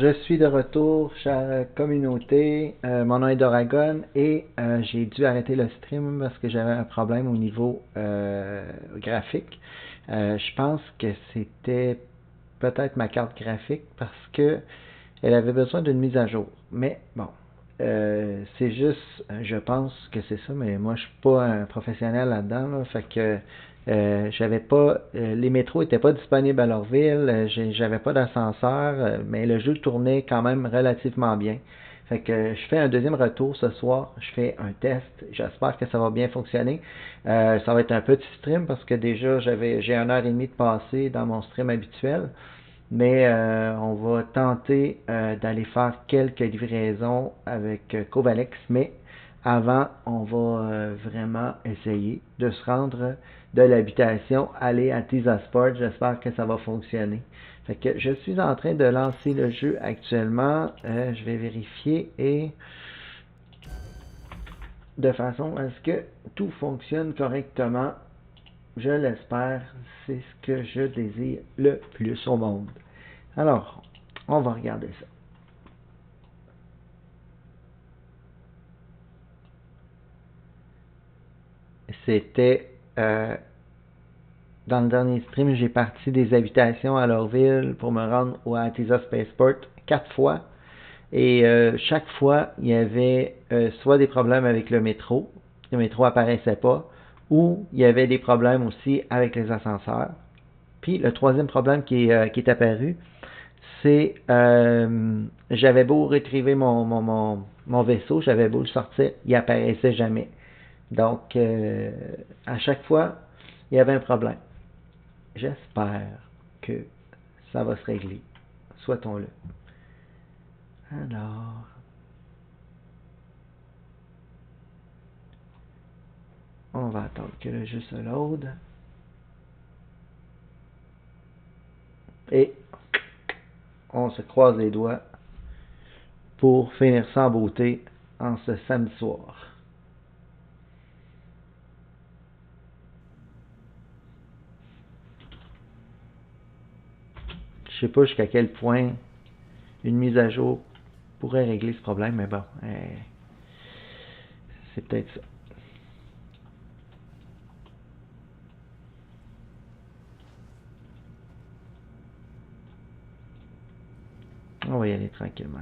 je suis de retour, chère communauté. Mon nom est Doragon et j'ai dû arrêter le stream parce que j'avais un problème au niveau graphique. Je pense que c'était peut-être ma carte graphique parce que elle avait besoin d'une mise à jour. Mais bon, c'est juste, je pense que c'est ça, mais moi je suis pas un professionnel là-dedans, là, fait que j'avais pas, les métros étaient pas disponibles à leur ville, j'avais pas d'ascenseur, mais le jeu tournait quand même relativement bien. Fait que je fais un deuxième retour ce soir, je fais un test, j'espère que ça va bien fonctionner. Ça va être un petit stream parce que déjà j'ai 1 heure et demie de passé dans mon stream habituel. Mais on va tenter d'aller faire quelques livraisons avec Covalex, mais avant, on va vraiment essayer de se rendre de l'habitation, aller à Tisa Sport. J'espère que ça va fonctionner. Fait que je suis en train de lancer le jeu actuellement. Je vais vérifier et de façon à ce que tout fonctionne correctement. Je l'espère. C'est ce que je désire le plus au monde. Alors, on va regarder ça. C'était dans le dernier stream, j'ai parti des habitations à leur ville pour me rendre au Atisa Spaceport 4 fois. Et chaque fois, il y avait soit des problèmes avec le métro apparaissait pas, ou il y avait des problèmes aussi avec les ascenseurs. Puis le troisième problème qui est apparu, c'est j'avais beau retriver mon vaisseau, j'avais beau le sortir, il apparaissait jamais. Donc, à chaque fois, il y avait un problème. J'espère que ça va se régler. Souhaitons-le. Alors, on va attendre que le jeu se load. Et on se croise les doigts pour finir ça en beauté en ce samedi soir. Je sais pas jusqu'à quel point une mise à jour pourrait régler ce problème, mais bon, c'est peut-être ça. On va y aller tranquillement.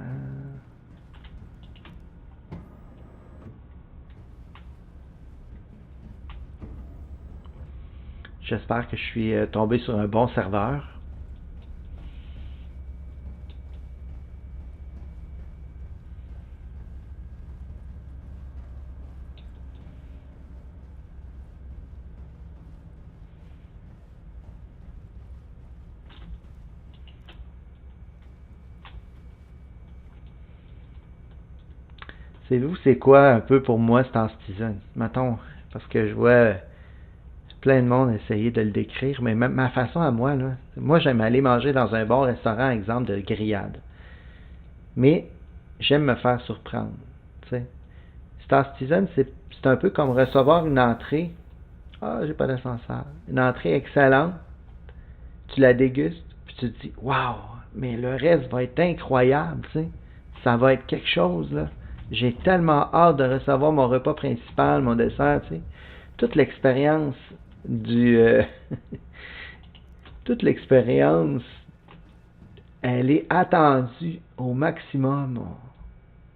J'espère que je suis tombé sur un bon serveur. Savez-vous, c'est quoi un peu pour moi Star Citizen? Mettons, parce que je vois plein de monde essayer de le décrire, mais ma façon à moi, là, moi j'aime aller manger dans un bon restaurant, exemple de grillade. Mais j'aime me faire surprendre. T'sais. Star Citizen, c'est un peu comme recevoir une entrée. Ah, j'ai pas d'ascenseur. Une entrée excellente. Tu la dégustes, puis tu te dis, waouh, mais le reste va être incroyable, tu sais. Ça va être quelque chose, là. J'ai tellement hâte de recevoir mon repas principal, mon dessert, tu sais. Toute l'expérience toute l'expérience, elle est attendue au maximum.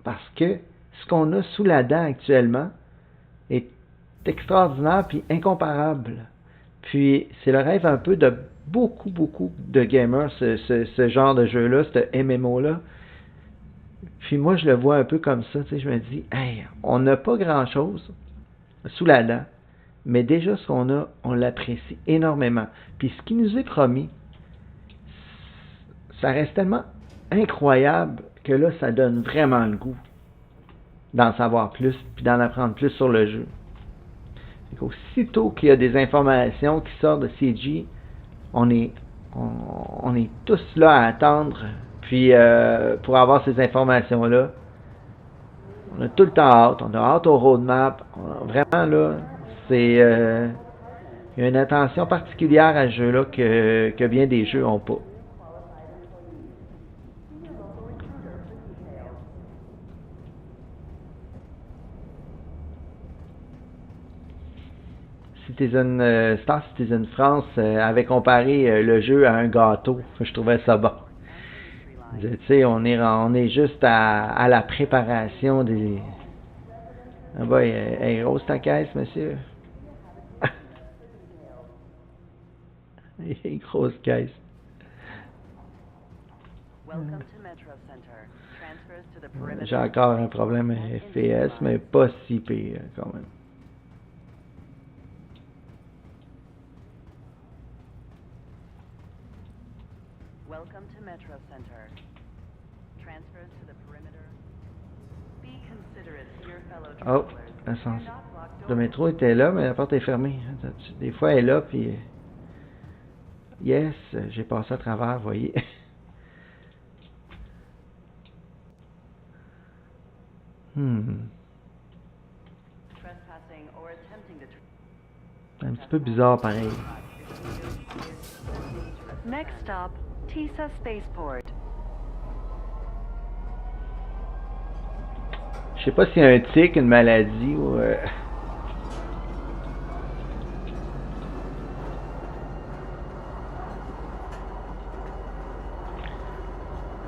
Parce que ce qu'on a sous la dent actuellement est extraordinaire puis incomparable. Puis c'est le rêve un peu de beaucoup de gamers, ce genre de jeu-là, ce MMO-là. Puis moi, je le vois un peu comme ça, tu sais, je me dis, hey, on n'a pas grand-chose sous la dent, mais déjà ce qu'on a, on l'apprécie énormément. Puis ce qui nous est promis, ça reste tellement incroyable que là, ça donne vraiment le goût d'en savoir plus, puis d'en apprendre plus sur le jeu. Aussitôt qu'il y a des informations qui sortent de CG, on est tous là à attendre, puis pour avoir ces informations-là, on a tout le temps hâte, on a hâte au roadmap, vraiment là, c'est il y a une attention particulière à ce jeu-là que bien des jeux n'ont pas. Star Citizen France avait comparé le jeu à un gâteau. Je trouvais ça bon. Tu sais, on est juste à la préparation des... Ah bah, elle est grosse ta caisse, monsieur. Elle est grosse caisse. J'ai encore un problème à FPS, mais pas si pire quand même. Welcome to Metro Center. Transfers to the perimeter. Be considerate to your fellow Oh, travelers. le métro était là, mais la porte est fermée. Des fois, elle est là, puis... Yes, j'ai passé à travers, vous voyez. Un petit peu bizarre, pareil. Next stop, Tisa Spaceport. Je sais pas s'il y a un tic, une maladie ou...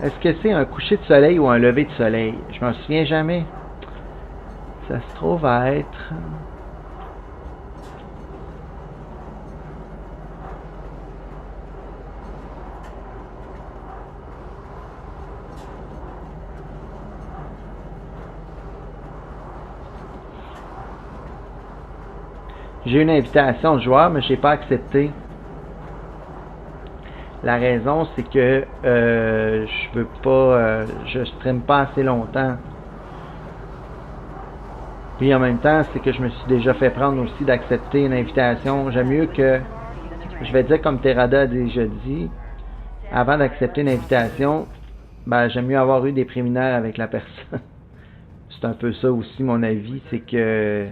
Est-ce que c'est un coucher de soleil ou un lever de soleil? Je m'en souviens jamais. Ça se trouve à être... J'ai une invitation de joueur, mais je n'ai pas accepté. La raison, c'est que je veux pas... je stream pas assez longtemps. Puis en même temps, c'est que je me suis déjà fait prendre aussi d'accepter une invitation. J'aime mieux que... Je vais dire comme Terada a déjà dit, avant d'accepter une invitation, ben, j'aime mieux avoir eu des préliminaires avec la personne. C'est un peu ça aussi mon avis, c'est que...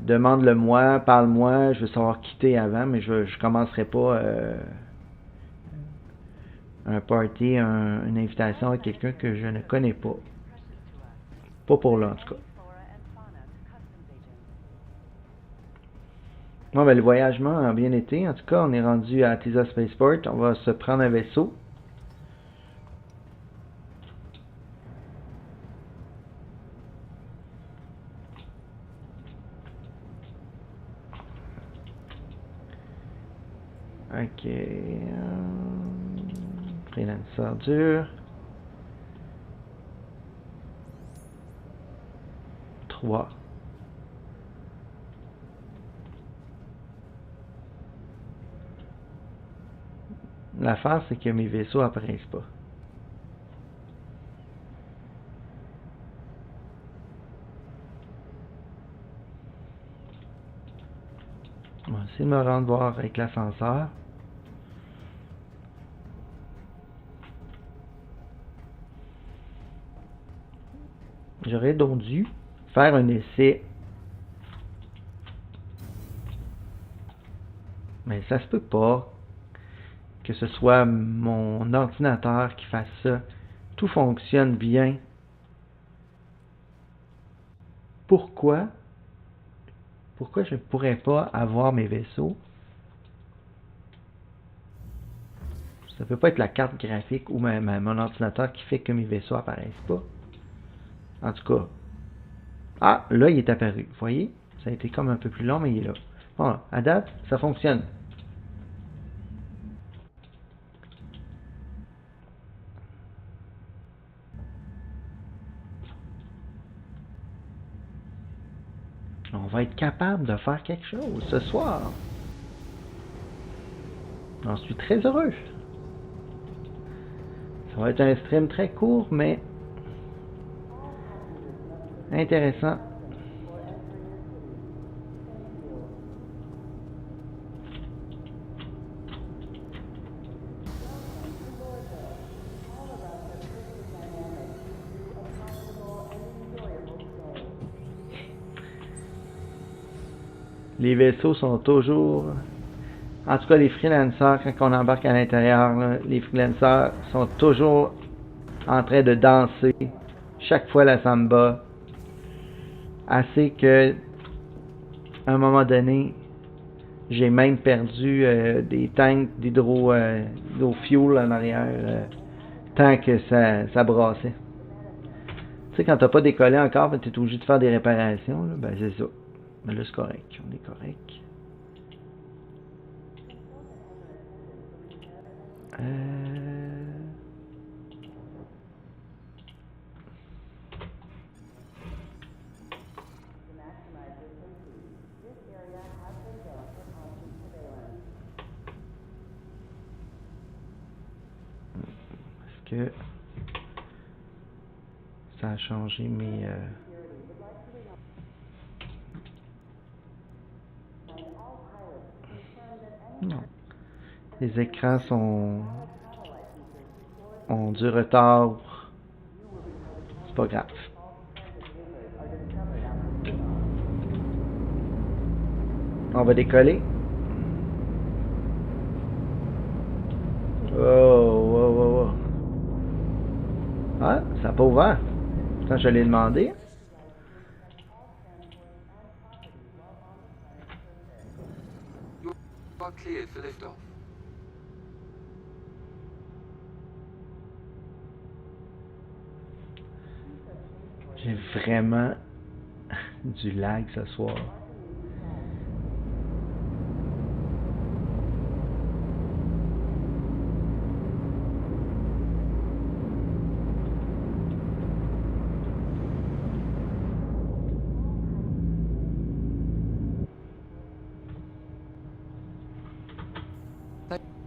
Demande-le moi, parle-moi, je veux savoir quitter avant, mais je commencerai pas un party, une invitation à quelqu'un que je ne connais pas. Pas pour là, en tout cas. Bon, ben, le voyagement a bien été. En tout cas, on est rendu à Tisa Spaceport. On va se prendre un vaisseau. Ok. Freelancer dur. 3. L'affaire, c'est que mes vaisseaux apparaissent pas. On va essayer de me rendre voir avec l'ascenseur. J'aurais donc dû faire un essai. Mais ça se peut pas que ce soit mon ordinateur qui fasse ça. Tout fonctionne bien. Pourquoi je ne pourrais pas avoir mes vaisseaux? Ça peut pas être la carte graphique ou mon ordinateur qui fait que mes vaisseaux apparaissent pas. En tout cas. Ah, là, il est apparu. Vous voyez? Ça a été comme un peu plus long, mais il est là. Bon, à date, ça fonctionne. On va être capable de faire quelque chose ce soir. J'en suis très heureux. Ça va être un stream très court, mais intéressant. Les vaisseaux sont toujours... En tout cas, les freelancers, quand on embarque à l'intérieur, les freelancers sont toujours en train de danser. Chaque fois la samba. Assez que à un moment donné, j'ai même perdu des tanks d'hydro-fuel en arrière, tant que ça brassait. Tu sais, quand t'as pas décollé encore, ben, t'es obligé de faire des réparations, là, ben c'est ça. Mais là, c'est correct. On est correct. Est-ce que ça a changé mes... Non. Les écrans ont du retard. C'est pas grave. On va décoller. Oh. Ah, ça n'a pas ouvert. Pourtant, je l'ai demandé. You are cleared for liftoff. J'ai vraiment du lag ce soir.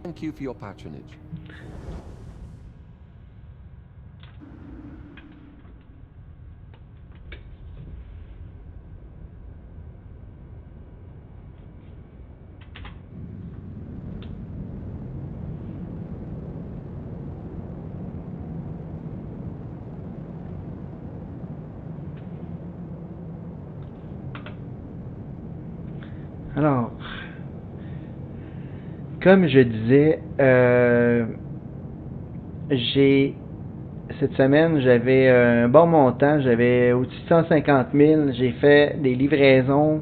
Thank you for your patronage. Alors, comme je disais, cette semaine, j'avais un bon montant, j'avais au-dessus de 150 000, j'ai fait des livraisons,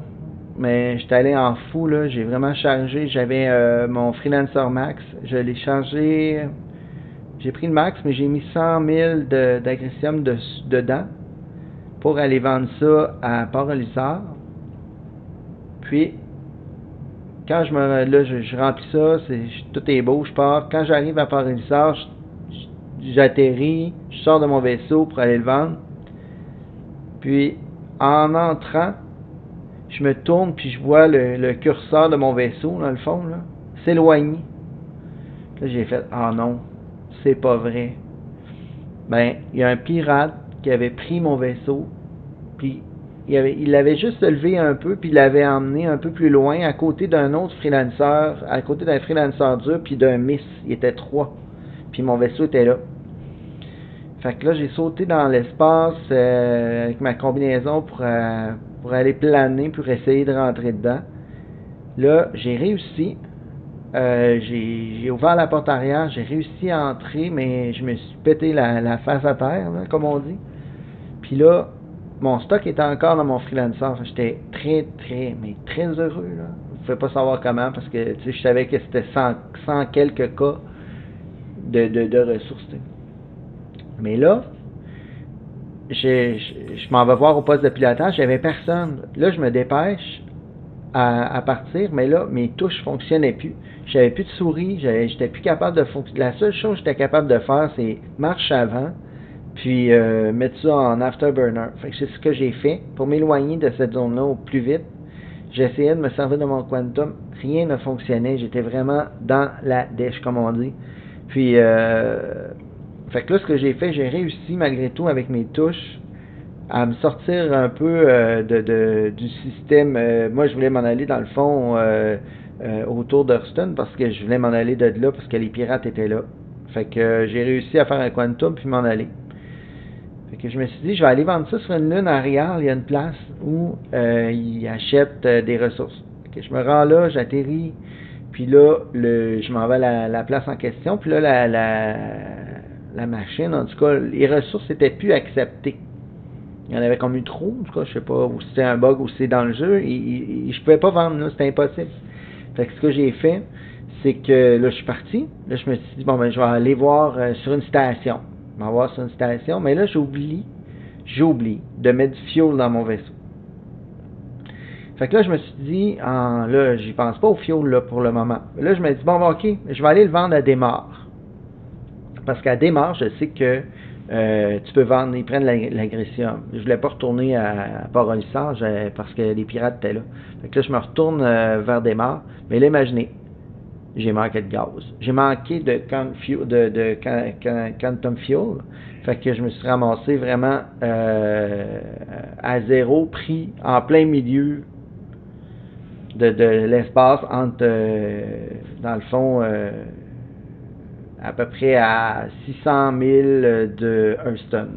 mais j'étais allé en fou, là, j'ai vraiment chargé, j'avais mon Freelancer Max, je l'ai chargé, j'ai pris le max, mais j'ai mis 100 000 d'agrécium dedans pour aller vendre ça à Port-Élisard. Puis, quand je remplis ça, tout est beau, je pars. Quand j'arrive à Port-Élisard, j'atterris, je sors de mon vaisseau pour aller le vendre. Puis, en entrant, je me tourne puis je vois le curseur de mon vaisseau, dans le fond, là, s'éloigner. Là, j'ai fait « Ah non, c'est pas vrai. » Ben, il y a un pirate qui avait pris mon vaisseau, puis il l'avait juste levé un peu, puis il l'avait emmené un peu plus loin, à côté d'un autre freelancer, à côté d'un freelancer dur, puis d'un Miss. Il était 3. Puis mon vaisseau était là. Fait que là, j'ai sauté dans l'espace avec ma combinaison pour aller planer, pour essayer de rentrer dedans. Là, j'ai réussi. J'ai ouvert la porte arrière, j'ai réussi à entrer, mais je me suis pété la face à terre, là, comme on dit. Puis là, mon stock était encore dans mon freelancer. J'étais très heureux, là. Vous pouvez pas savoir comment, parce que je savais que c'était 100 quelques cas de ressources. T'sais. Mais là, je m'en vais voir au poste de pilotage, j'avais personne. Là, je me dépêche à partir, mais là, mes touches fonctionnaient plus. J'avais plus de souris, j'étais plus capable de fonctionner. La seule chose que j'étais capable de faire, c'est marche avant, puis mettre ça en afterburner. Fait que c'est ce que j'ai fait pour m'éloigner de cette zone-là au plus vite. J'essayais de me servir de mon quantum, rien ne fonctionnait, j'étais vraiment dans la dèche, comme on dit. Puis, fait que là, ce que j'ai fait, j'ai réussi malgré tout avec mes touches à me sortir un peu du système. Moi, je voulais m'en aller dans le fond autour d'Hurston parce que je voulais m'en aller de là parce que les pirates étaient là. Fait que j'ai réussi à faire un quantum puis m'en aller. Fait que je me suis dit, je vais aller vendre ça sur une lune à Rial. Il y a une place où ils achètent des ressources. Fait que je me rends là, j'atterris, puis là, je m'en vais à la place en question. Puis là, la machine, en tout cas, les ressources n'étaient plus acceptées. Il y en avait comme eu trop, en tout cas, je sais pas, ou si c'est un bug ou si c'est dans le jeu. Je pouvais pas vendre, là, c'était impossible. Fait que ce que j'ai fait, c'est que là, je suis parti. Là, je me suis dit, bon, ben, je vais aller voir sur une station. Je vais aller voir sur une station. Mais là, j'oublie de mettre du fioul dans mon vaisseau. Fait que là, je me suis dit, là, j'y pense pas au fioul, là, pour le moment. Là, je me dis, bon, ok, je vais aller le vendre à Démarre. Parce qu'à Démarre, je sais que tu peux vendre, ils prennent l'agressium. Je voulais pas retourner à Port-Olissard parce que les pirates étaient là. Fait que là, je me retourne vers Démarre. Mais là, imaginez, j'ai manqué de gaz. J'ai manqué de quantum fuel. Fait que je me suis ramassé vraiment à zéro, pris en plein milieu de l'espace entre, dans le fond, à peu près à 600 000 de Hurston.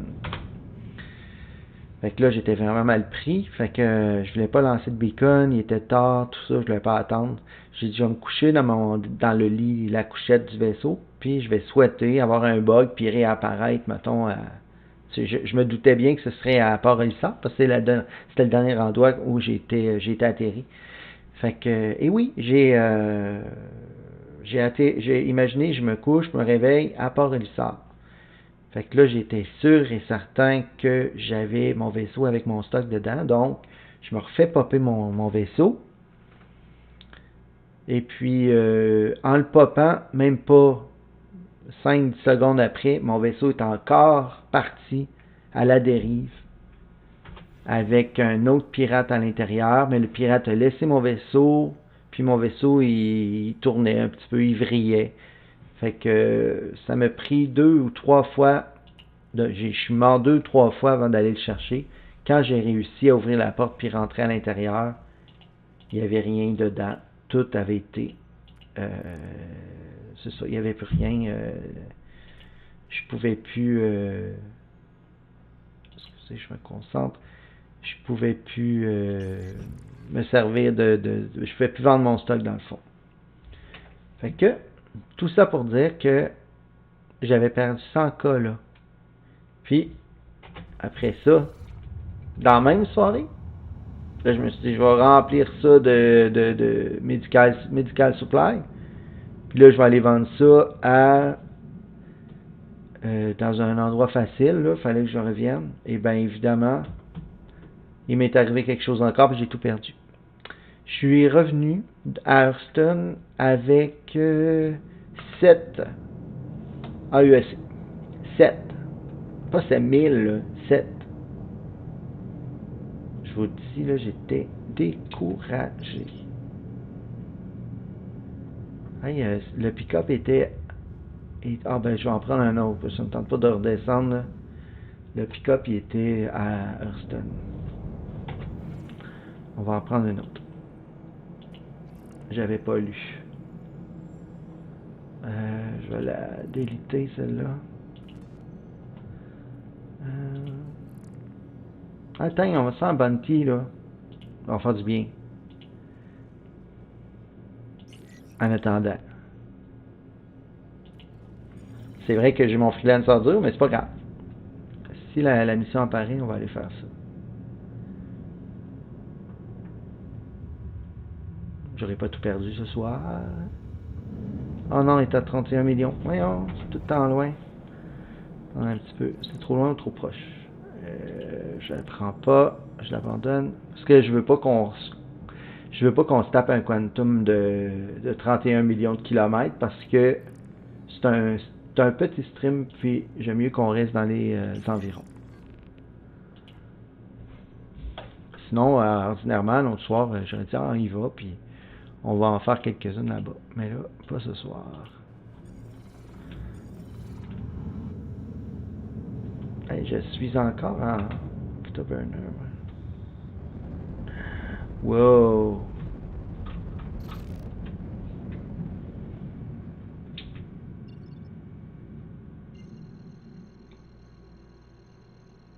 Fait que là, j'étais vraiment mal pris. Fait que je voulais pas lancer de beacon. Il était tard, tout ça. Je voulais pas attendre. J'ai dit, je vais me coucher dans le lit, la couchette du vaisseau. Puis je vais souhaiter avoir un bug puis réapparaître, mettons, je me doutais bien que ce serait à Port-Olissard parce que c'était le dernier endroit où j'ai été atterri. Fait que, et oui, j'ai imaginé, je me couche, je me réveille à Port-Olissard. Fait que là, j'étais sûr et certain que j'avais mon vaisseau avec mon stock dedans. Donc, je me refais popper mon vaisseau. Et puis, en le poppant, même pas 5-10 secondes après, mon vaisseau est encore parti à la dérive avec un autre pirate à l'intérieur. Mais le pirate a laissé mon vaisseau, puis mon vaisseau, il tournait un petit peu, il vrillait. Fait que ça m'a pris 2 ou 3 fois, je suis mort 2 ou 3 fois avant d'aller le chercher. Quand j'ai réussi à ouvrir la porte puis rentrer à l'intérieur, il n'y avait rien dedans. Tout avait été... c'est ça, il n'y avait plus rien. Je pouvais plus... excusez, je me concentre. Je pouvais plus me servir je pouvais plus vendre mon stock dans le fond. Fait que, tout ça pour dire que j'avais perdu 100K là. Puis, après ça, dans la même soirée, là, je me suis dit, je vais remplir ça de medical supply. Puis là, je vais aller vendre ça dans un endroit facile. Il fallait que je revienne. Et bien, évidemment, il m'est arrivé quelque chose encore, puis j'ai tout perdu. Je suis revenu à Hurston avec 7 AUSC. 7. Pas 7000, là. 7. Je vous dis, là, j'étais découragé. Hey, le pick-up était... Ah ben, je vais en prendre un autre, ça ne me tente pas de redescendre, là. Le pick-up, il était à Hurston. On va en prendre un autre. J'avais pas lu. Je vais la déliter, celle-là. Attends, on va se faire un bounty, là. On va faire du bien. En attendant. C'est vrai que j'ai mon freelancer dur, mais c'est pas grave. Si la mission apparaît, on va aller faire ça. J'aurais pas tout perdu ce soir. Oh non, on est à 31 millions. Voyons, c'est tout le temps loin. On a un petit peu. C'est trop loin ou trop proche. Je la prends pas. Je l'abandonne. Parce que je veux pas qu'on se tape un quantum de 31 millions de kilomètres parce que c'est un petit stream, puis j'aime mieux qu'on reste dans les environs. Sinon, ordinairement, l'autre soir, j'aurais dit, on y va, puis on va en faire quelques-unes là-bas. Mais là, pas ce soir. Hey, je suis encore en Afterburner. Wow!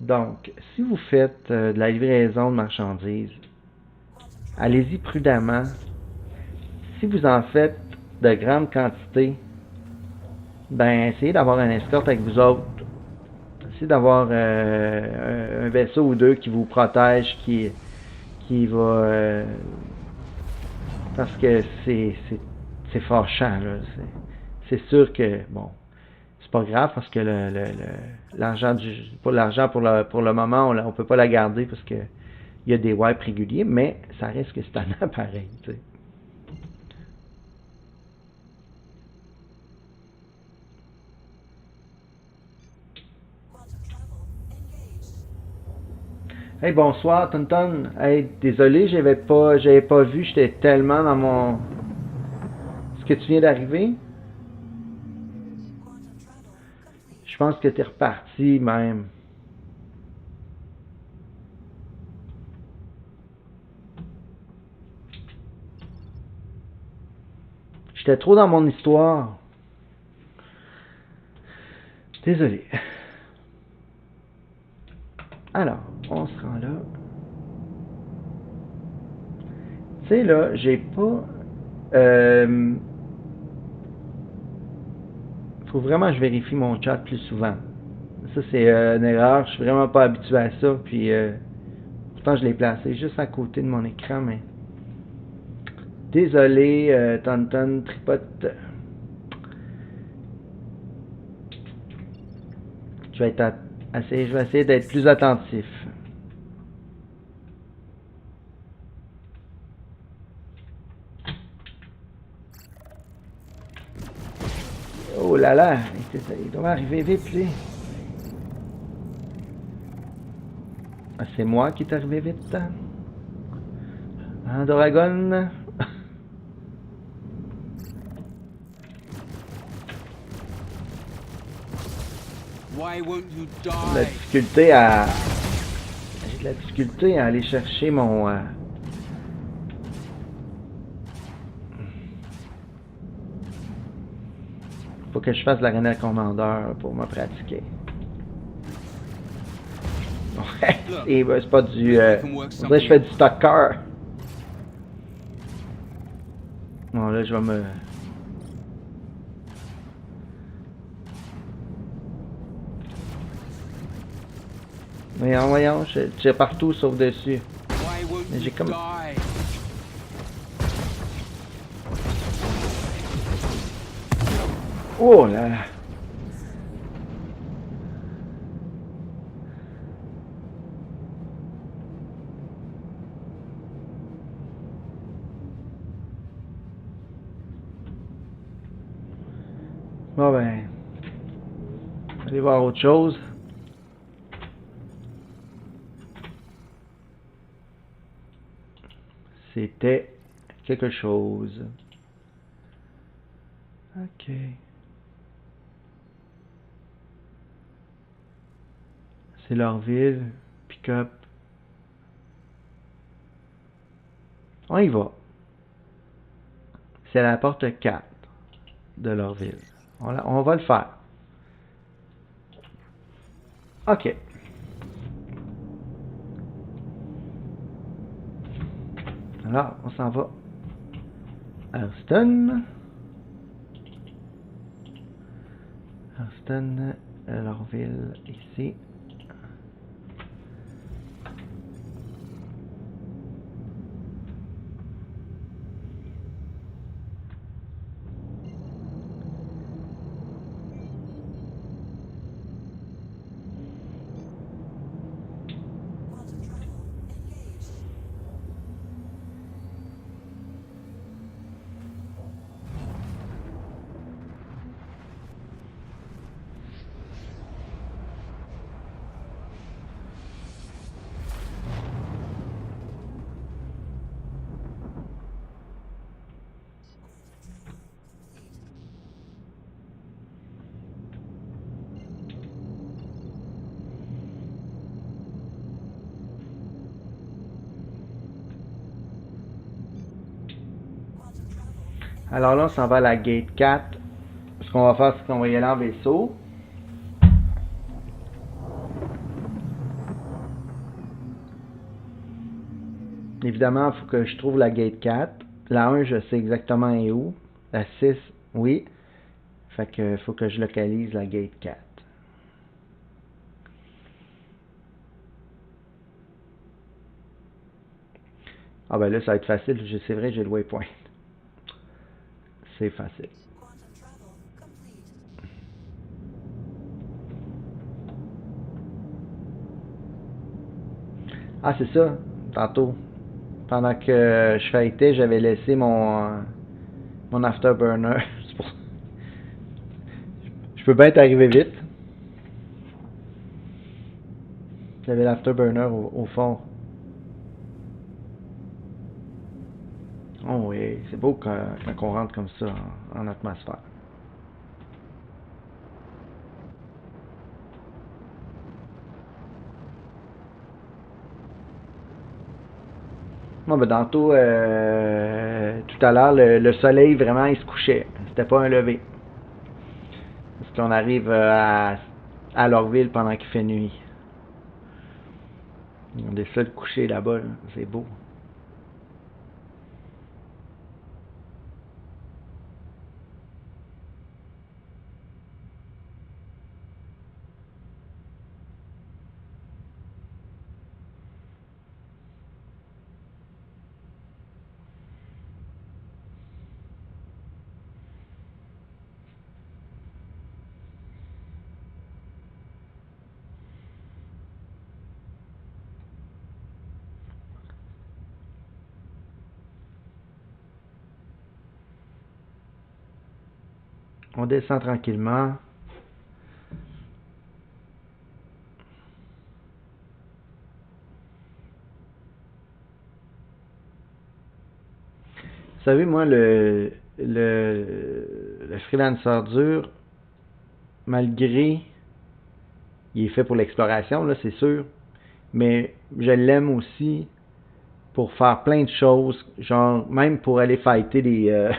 Donc, si vous faites de la livraison de marchandises, allez-y prudemment. Si vous en faites de grandes quantités, ben essayez d'avoir un escorte avec vous autres. essayez d'avoir un vaisseau ou deux qui vous protège, qui va... parce que c'est fâchant, là. C'est sûr que, bon, c'est pas grave parce que l'argent pour le moment, on peut pas la garder parce que il y a des wipes réguliers, mais ça reste que c'est un appareil, tu sais. Hey, bonsoir, Tonton. Hey, désolé, j'avais pas vu, j'étais tellement dans mon... Est-ce que tu viens d'arriver? Je pense que t'es reparti, même. J'étais trop dans mon histoire. Désolé. Alors, on se rend là. Tu sais, là, j'ai pas... faut vraiment que je vérifie mon chat plus souvent. Ça, c'est une erreur. Je suis vraiment pas habitué à ça. Puis, pourtant, je l'ai placé juste à côté de mon écran, mais... Désolé, Tonton Tripote. Je vais essayer d'être plus attentif. Oh là là, il doit arriver vite, lui. Ah, c'est moi qui est arrivé vite. Hein, Dragon? Why won't you die? J'ai de la difficulté à aller chercher mon... Faut que je fasse la René Commandeur pour me pratiquer. Ouais, c'est pas du... on dirait que je fais du stalker. Bon, là, je vais me... Voyons, je tire partout sauf dessus. Mais j'ai comme... Oh là là! Bon ben... Allez voir autre chose. C'était quelque chose. Ok. C'est leur ville. Pick-up. On y va. C'est la porte 4 de leur ville. On va le faire. Ok. Alors, on s'en va. Hurston. Hurston, leur ville ici. Alors là, on s'en va à la gate 4. Ce qu'on va faire, c'est qu'on va y aller en vaisseau. Évidemment, il faut que je trouve la gate 4. La 1, je sais exactement où. La 6, oui. Fait que faut que je localise la gate 4. Ah ben là, ça va être facile. C'est vrai, j'ai le waypoint. C'est facile. Ah, c'est ça. Tantôt, pendant que je fightais, j'avais laissé mon afterburner. C'est pour ça. Je peux bien être arrivé vite. J'avais l'afterburner au fond. Oh oui, c'est beau quand on rentre comme ça en atmosphère. Moi, ben, tantôt, tout à l'heure, le soleil, vraiment, il se couchait. C'était pas un lever. Parce qu'on arrive à Lorville pendant qu'il fait nuit. On est seuls couchés là-bas, là. C'est beau. On descend tranquillement. Vous savez, moi, le freelancer dur, malgré, il est fait pour l'exploration, là, c'est sûr, mais je l'aime aussi pour faire plein de choses, genre, même pour aller fighter des...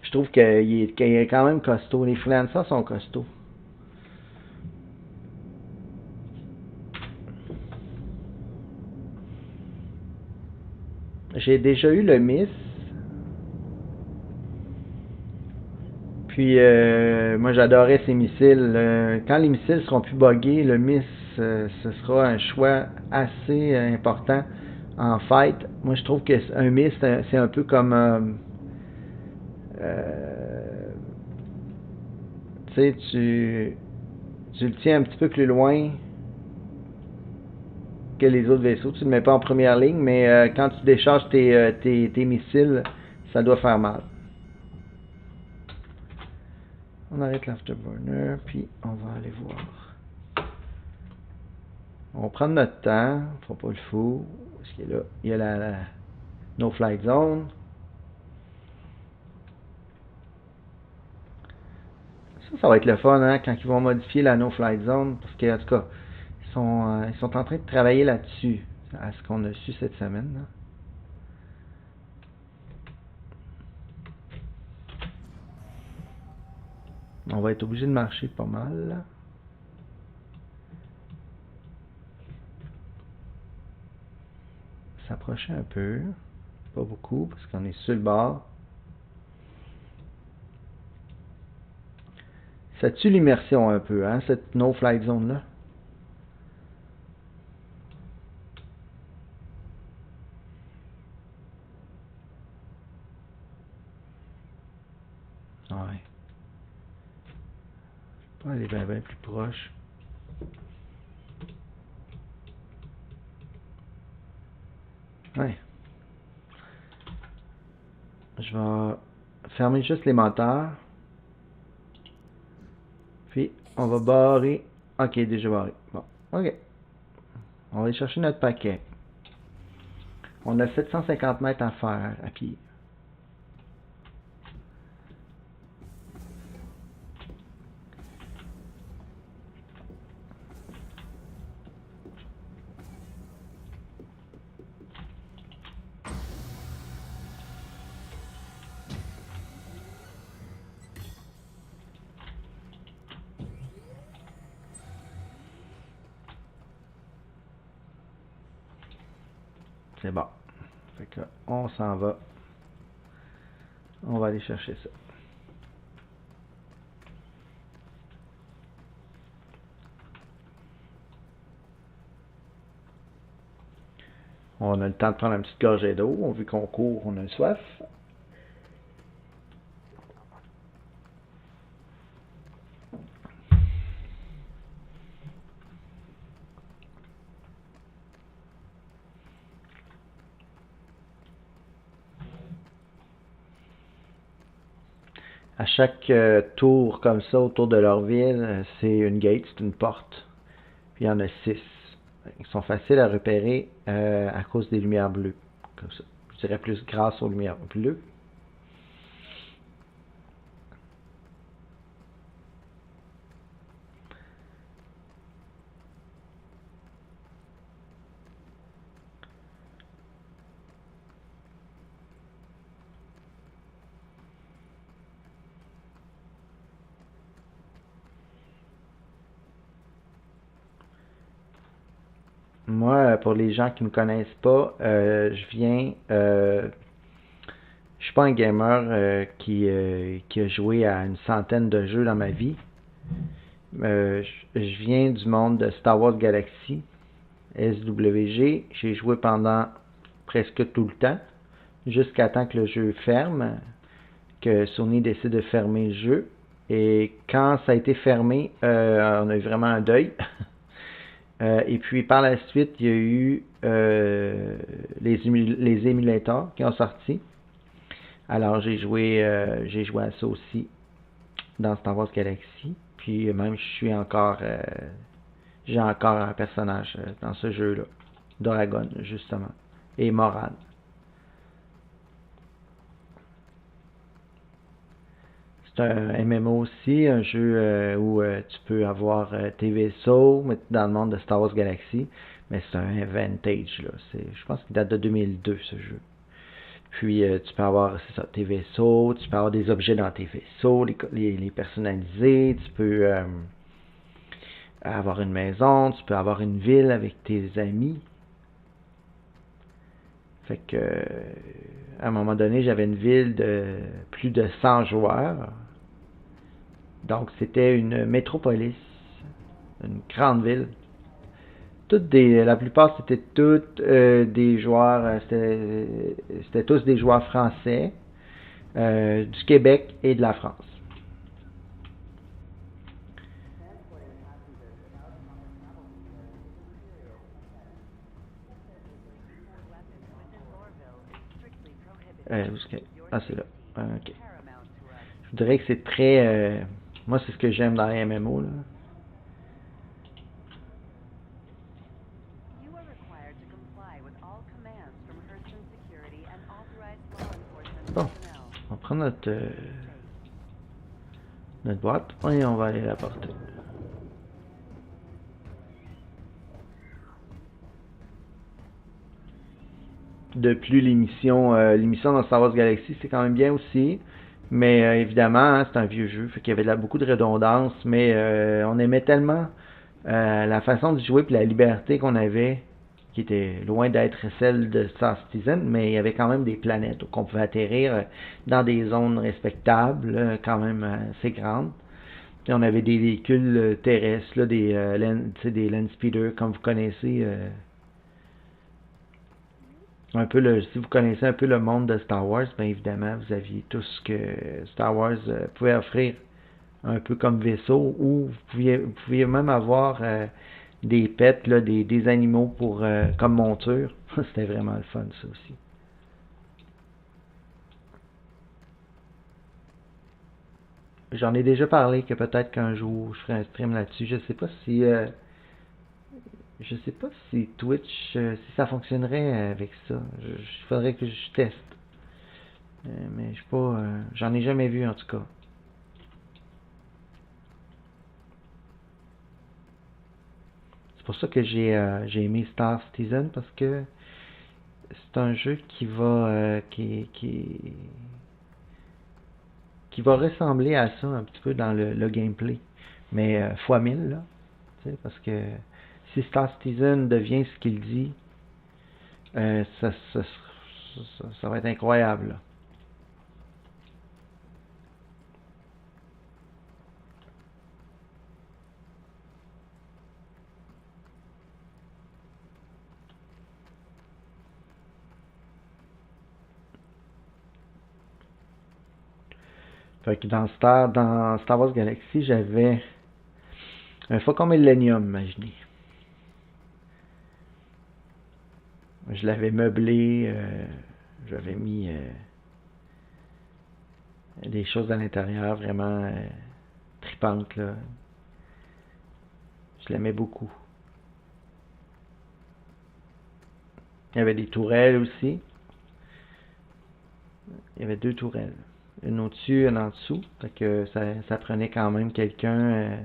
je trouve qu'il est quand même costaud. Les freelancers sont costauds. J'ai déjà eu le Miss. Puis, moi, j'adorais ces missiles. Quand les missiles seront plus buggés, le Miss, ce sera un choix assez important en fight. Moi, je trouve qu'un Miss, c'est un peu comme... tu sais, tu le tiens un petit peu plus loin que les autres vaisseaux. Tu ne le mets pas en première ligne, mais quand tu décharges tes missiles, ça doit faire mal. On arrête l'afterburner, puis on va aller voir. On va prendre notre temps, on fera pas le fou. Parce qu'il y a là, il y a la No Flight Zone. Ça va être le fun, hein, quand ils vont modifier la No Flight Zone, parce qu'en tout cas, ils sont en train de travailler là-dessus, à ce qu'on a su cette semaine, là. On va être obligé de marcher pas mal, là. S'approcher un peu, pas beaucoup, parce qu'on est sur le bord. Ça tue l'immersion un peu, hein, cette No Flight Zone là. Ouais. Pas aller bien plus proche. Ouais. Je vais fermer juste les moteurs. Puis, on va barrer. Ok, déjà barré. Bon, ok. On va aller chercher notre paquet. On a 750 mètres à faire à pied. C'est bon. Fait que on s'en va. On va aller chercher ça. On a le temps de prendre une petite gorgée d'eau. Vu qu'on court, on a soif. À chaque tour comme ça autour de leur ville, c'est une gate, c'est une porte. Puis il y en a 6. Ils sont faciles à repérer à cause des lumières bleues. Comme ça. Je dirais plus grâce aux lumières bleues. Moi, pour les gens qui ne me connaissent pas, je suis pas un gamer qui a joué à une centaine de jeux dans ma vie. Je viens du monde de Star Wars Galaxy, SWG. J'ai joué pendant presque tout le temps, jusqu'à temps que le jeu ferme, que Sony décide de fermer le jeu. Et quand ça a été fermé, on a eu vraiment un deuil. Et puis par la suite, il y a eu les émulateurs qui ont sorti. Alors j'ai joué à ça aussi dans Star Wars Galaxy. Puis même j'ai encore un personnage dans ce jeu-là, Doragon justement, et Moran. C'est un MMO aussi, un jeu où tu peux avoir tes vaisseaux, mais dans le monde de Star Wars Galaxy, mais c'est un vintage là. Je pense qu'il date de 2002 ce jeu. Puis tu peux avoir tes vaisseaux, tu peux avoir des objets dans tes vaisseaux, les personnaliser, tu peux avoir une maison, tu peux avoir une ville avec tes amis. Fait que à un moment donné, j'avais une ville de plus de 100 joueurs. Donc c'était une métropolis, une grande ville. La plupart c'était toutes des joueurs, c'était tous des joueurs français, du Québec et de la France. Ah, c'est là. Ok. Je dirais que c'est très... moi, c'est ce que j'aime dans les MMO. Là. Bon, on va prendre notre boîte et on va aller la porter. De plus, l'émission dans Star Wars Galaxy, c'est quand même bien aussi. Mais évidemment, hein, c'est un vieux jeu, fait qu'il y avait beaucoup de redondance, mais on aimait tellement la façon de jouer et la liberté qu'on avait, qui était loin d'être celle de Star Citizen, mais il y avait quand même des planètes qu'on pouvait atterrir dans des zones respectables, quand même assez grandes. Puis on avait des véhicules terrestres, là, des land speeders, comme vous connaissez. Si vous connaissez un peu le monde de Star Wars, bien évidemment, vous aviez tout ce que Star Wars pouvait offrir, un peu comme vaisseau, ou vous pouviez même avoir des pets, là, des animaux comme monture. C'était vraiment le fun, ça aussi. J'en ai déjà parlé que peut-être qu'un jour je ferai un stream là-dessus. Je sais pas si Twitch, si ça fonctionnerait avec ça. Il faudrait que je teste. Mais je sais pas, j'en ai jamais vu en tout cas. C'est pour ça que j'ai aimé Star Citizen parce que c'est un jeu qui va qui va ressembler à ça un petit peu dans le gameplay, mais fois 1000 là, parce que si Star Citizen devient ce qu'il dit, ça va être incroyable. Là. Fait que dans Star Wars Galaxy, j'avais un Faucon Millennium, imaginez. Je l'avais meublé, j'avais mis des choses à l'intérieur vraiment tripantes, là. Je l'aimais beaucoup. Il y avait des tourelles aussi. Il y avait 2 tourelles. Une au-dessus, une en dessous. Fait que ça prenait quand même quelqu'un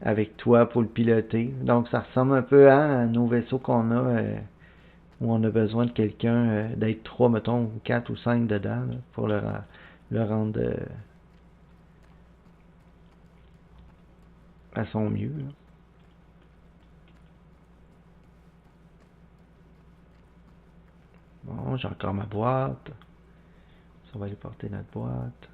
avec toi pour le piloter. Donc ça ressemble un peu à nos vaisseaux qu'on a où on a besoin de quelqu'un, d'être 3, mettons, ou 4 ou 5 dedans là, pour le rendre à son mieux. Là. Bon, j'ai encore ma boîte. On va aller porter notre boîte.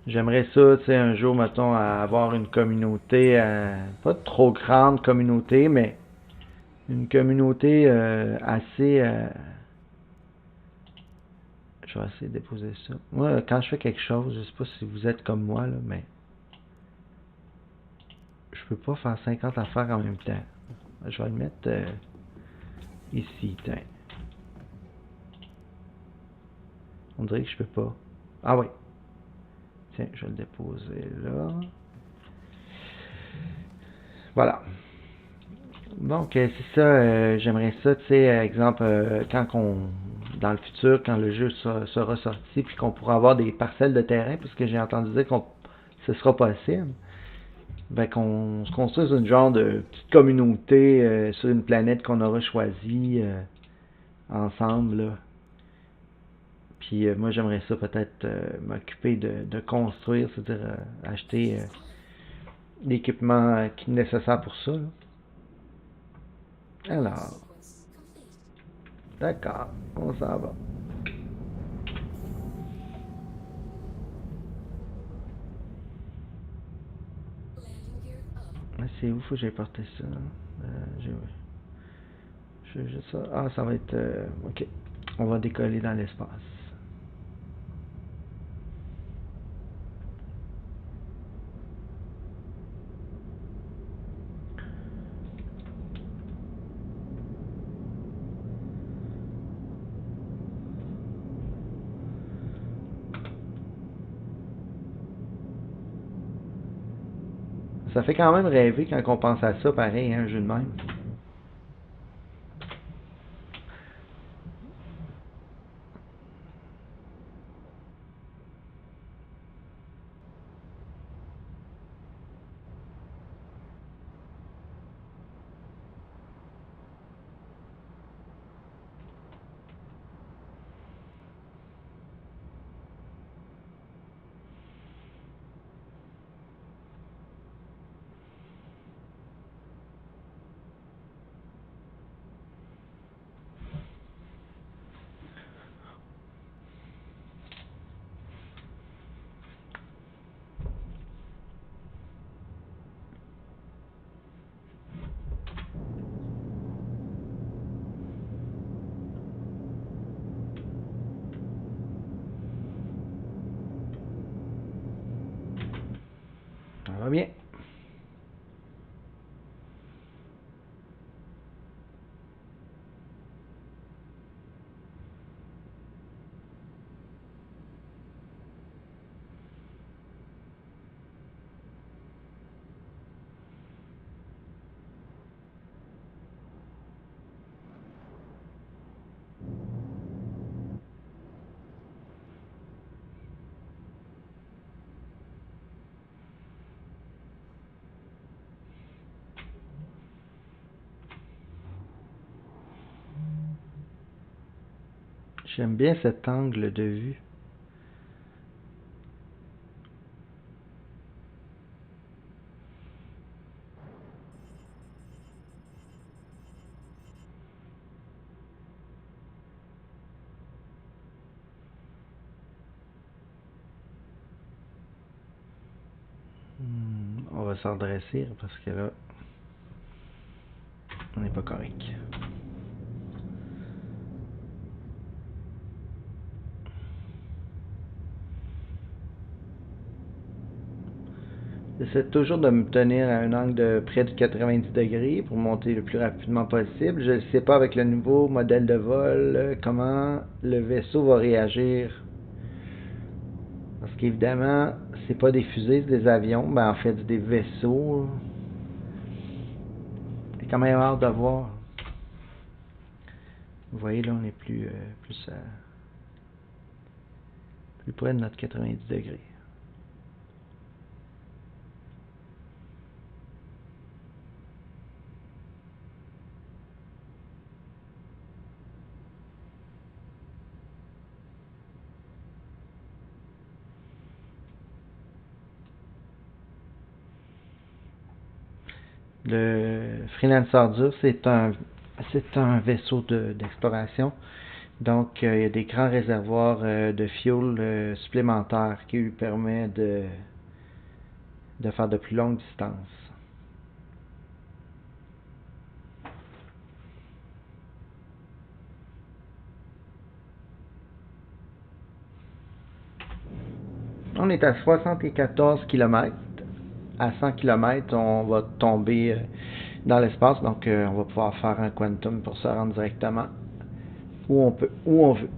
J'aimerais ça, tu sais, un jour, mettons, avoir une communauté, pas de trop grande communauté, mais une communauté assez... je vais essayer de déposer ça. Moi, quand je fais quelque chose, je sais pas si vous êtes comme moi, là, mais je peux pas faire 50 affaires en même temps. Je vais le mettre ici, tiens. On dirait que je peux pas. Ah oui. Tiens, je vais le déposer là. Voilà. Donc, c'est ça, j'aimerais ça, tu sais, exemple, dans le futur, quand le jeu sera sorti, puis qu'on pourra avoir des parcelles de terrain, parce que j'ai entendu dire que ce sera possible, ben qu'on se construise une genre de petite communauté sur une planète qu'on aura choisie ensemble, là. Puis moi, j'aimerais ça peut-être m'occuper de construire, c'est-à-dire acheter l'équipement qui est nécessaire pour ça, là. Alors, d'accord, on s'en va. C'est où faut que j'ai porté ça? Juste ça. Ah, ça va être... ok. On va décoller dans l'espace. Ça fait quand même rêver quand on pense à ça, pareil, un jeu de même. Ça va bien. J'aime bien cet angle de vue. va se redresser parce que là, on n'est pas correct. J'essaie toujours de me tenir à un angle de près de 90 degrés pour monter le plus rapidement possible. Je ne sais pas avec le nouveau modèle de vol comment le vaisseau va réagir. Parce qu'évidemment, c'est pas des fusées, c'est des avions. Ben en fait, c'est des vaisseaux. C'est quand même hâte de voir. Vous voyez là, on est plus près de notre 90 degrés. Le Freelancer dur, c'est un vaisseau d'exploration. Donc, il y a des grands réservoirs de fuel supplémentaires qui lui permettent de faire de plus longues distances. On est à 74 km. À 100 km, on va tomber dans l'espace. Donc, on va pouvoir faire un quantum pour se rendre directement où on veut.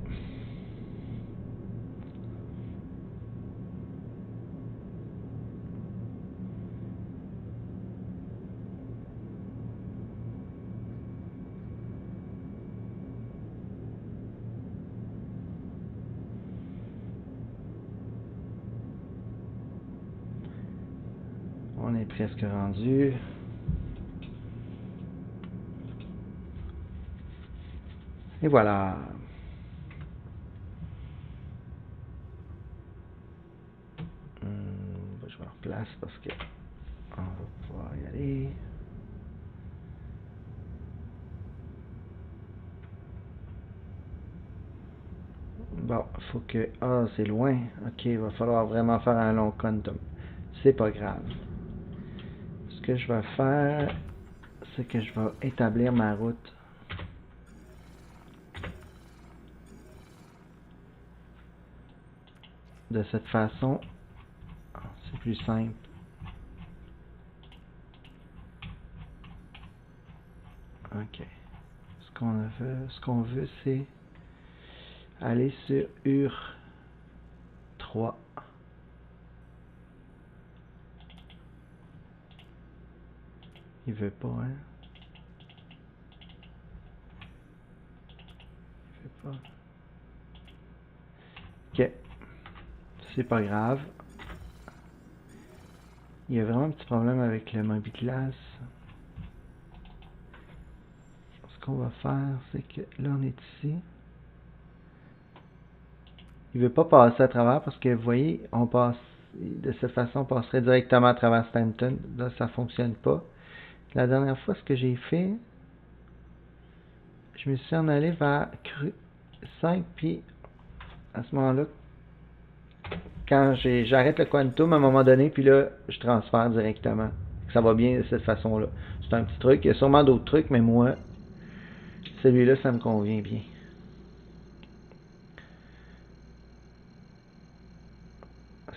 On est presque rendu. Et voilà. Je me replace parce que on va pouvoir y aller. Bon, faut que... Ah, c'est loin. Ok, il va falloir vraiment faire un long quantum. C'est pas grave. Ce que je vais faire, c'est que je vais établir ma route. De cette façon, c'est plus simple. Ok. Ce qu'on veut, c'est aller sur UR 3. Il veut pas, hein? Il veut pas. Ok. C'est pas grave. Il y a vraiment un petit problème avec le mobiGlas. Ce qu'on va faire, c'est que là, on est ici. Il veut pas passer à travers parce que vous voyez, on passe de cette façon, on passerait directement à travers Stanton. Là, ça fonctionne pas. La dernière fois, ce que j'ai fait, je me suis en allé vers Cru 5, puis à ce moment-là, quand j'arrête le quantum à un moment donné, puis là, je transfère directement. Ça va bien de cette façon-là. C'est un petit truc. Il y a sûrement d'autres trucs, mais moi, celui-là, ça me convient bien.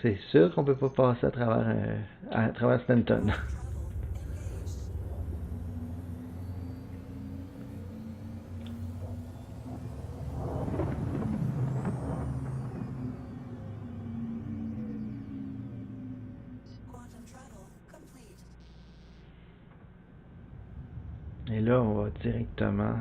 C'est sûr qu'on peut pas passer à travers Stanton. Et là, on va directement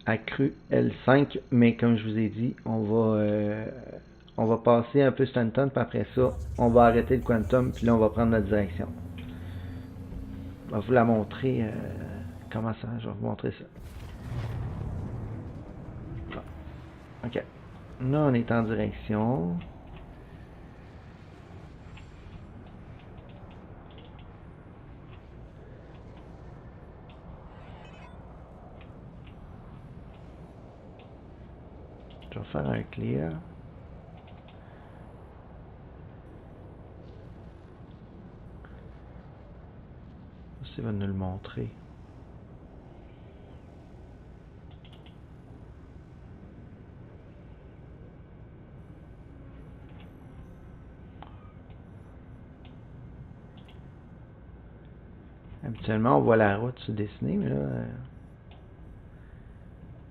à Cru L5, mais comme je vous ai dit, on va passer un peu Stanton, puis après ça, on va arrêter le quantum, puis là, on va prendre notre direction. Je vais vous la montrer. Comment ça? Je vais vous montrer ça. Bon. Ok. Là, on est en direction. Je vais faire un clear. s'il va nous le montrer. Habituellement, on voit la route se dessiner, mais là,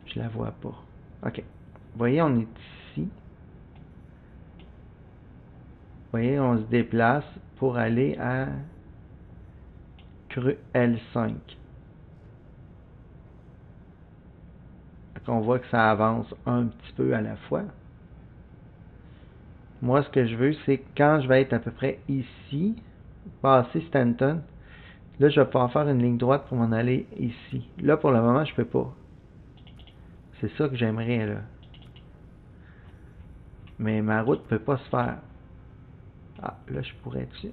je la vois pas. OK. Vous voyez, on est ici. Vous voyez, on se déplace pour aller à Creux L5. On voit que ça avance un petit peu à la fois. Moi, ce que je veux, c'est quand je vais être à peu près ici, passer Stanton, là, je vais pouvoir faire une ligne droite pour m'en aller ici. Là, pour le moment, je peux pas. C'est ça que j'aimerais, là. Mais ma route peut pas se faire. Ah, là, je pourrais-tu?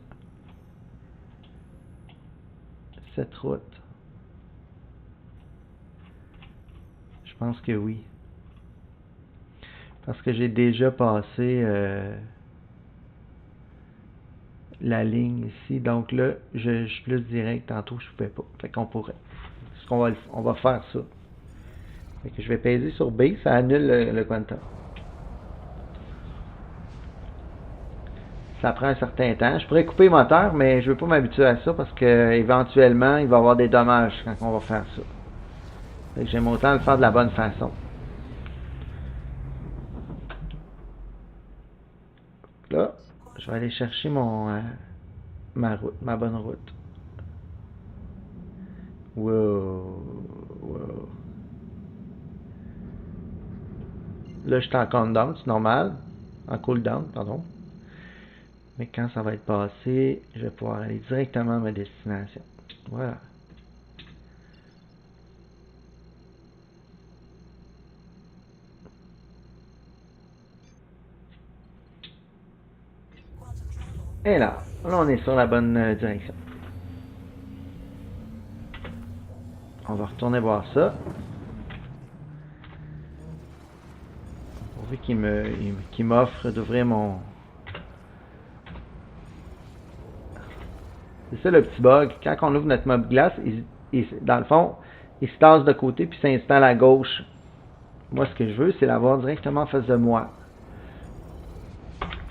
Cette route. Je pense que oui. Parce que j'ai déjà passé la ligne ici. Donc là, je suis plus direct. Tantôt, je ne pouvais pas. Fait qu'on pourrait. On va faire ça. Fait que je vais peser sur B. Ça annule le quantum. Ça prend un certain temps. Je pourrais couper le moteur, mais je ne veux pas m'habituer à ça parce que éventuellement, il va y avoir des dommages quand on va faire ça. Fait que j'aime autant le faire de la bonne façon. Là, je vais aller chercher ma route, ma bonne route. Wow. Là, je suis en countdown, c'est normal. En cooldown, pardon. Mais quand ça va être passé, je vais pouvoir aller directement à ma destination. Voilà. Et là on est sur la bonne direction. On va retourner voir ça. Pourvu qu'il m'offre d'ouvrir mon... C'est ça le petit bug. Quand on ouvre notre mob glace, dans le fond, il se tasse de côté puis s'installe à gauche. Moi, ce que je veux, c'est l'avoir directement en face de moi.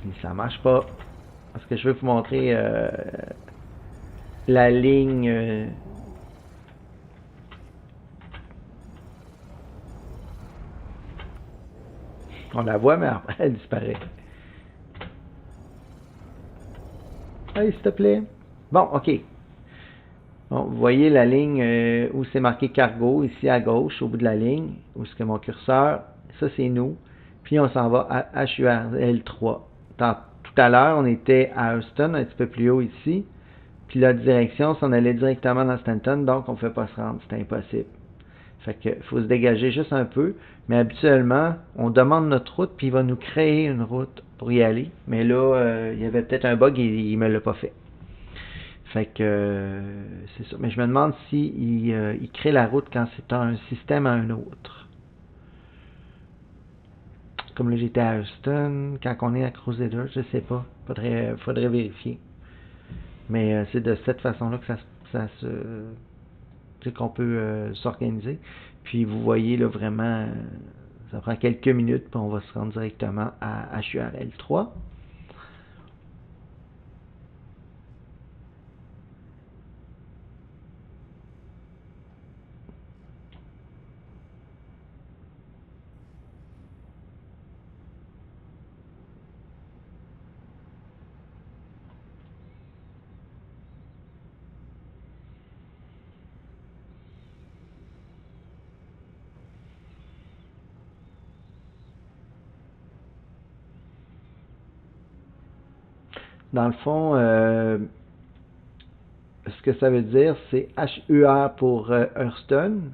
Et ça marche pas. Parce que je veux vous montrer la ligne... On la voit, mais après, elle disparaît. Allez, s'il te plaît. Bon, OK. Bon, vous voyez la ligne où c'est marqué cargo, ici à gauche, au bout de la ligne, où c'est mon curseur. Ça, c'est nous. Puis, on s'en va à HURL3. Tout à l'heure, on était à Houston, un petit peu plus haut ici. Puis, la direction, on allait directement dans Stanton, donc on ne pouvait pas se rendre. C'était impossible. Fait que faut se dégager juste un peu. Mais habituellement, on demande notre route, puis il va nous créer une route pour y aller. Mais là, il y avait peut-être un bug et il ne me l'a pas fait. Fait que c'est ça. Mais je me demande si il crée la route quand c'est un système à un autre. Comme là, j'étais à Houston, quand on est à Crusader, je sais pas. Faudrait vérifier. Mais c'est de cette façon-là que qu'on peut s'organiser. Puis vous voyez là vraiment, ça prend quelques minutes, puis on va se rendre directement à HURL3. Dans le fond, ce que ça veut dire, c'est HUR pour Hurston,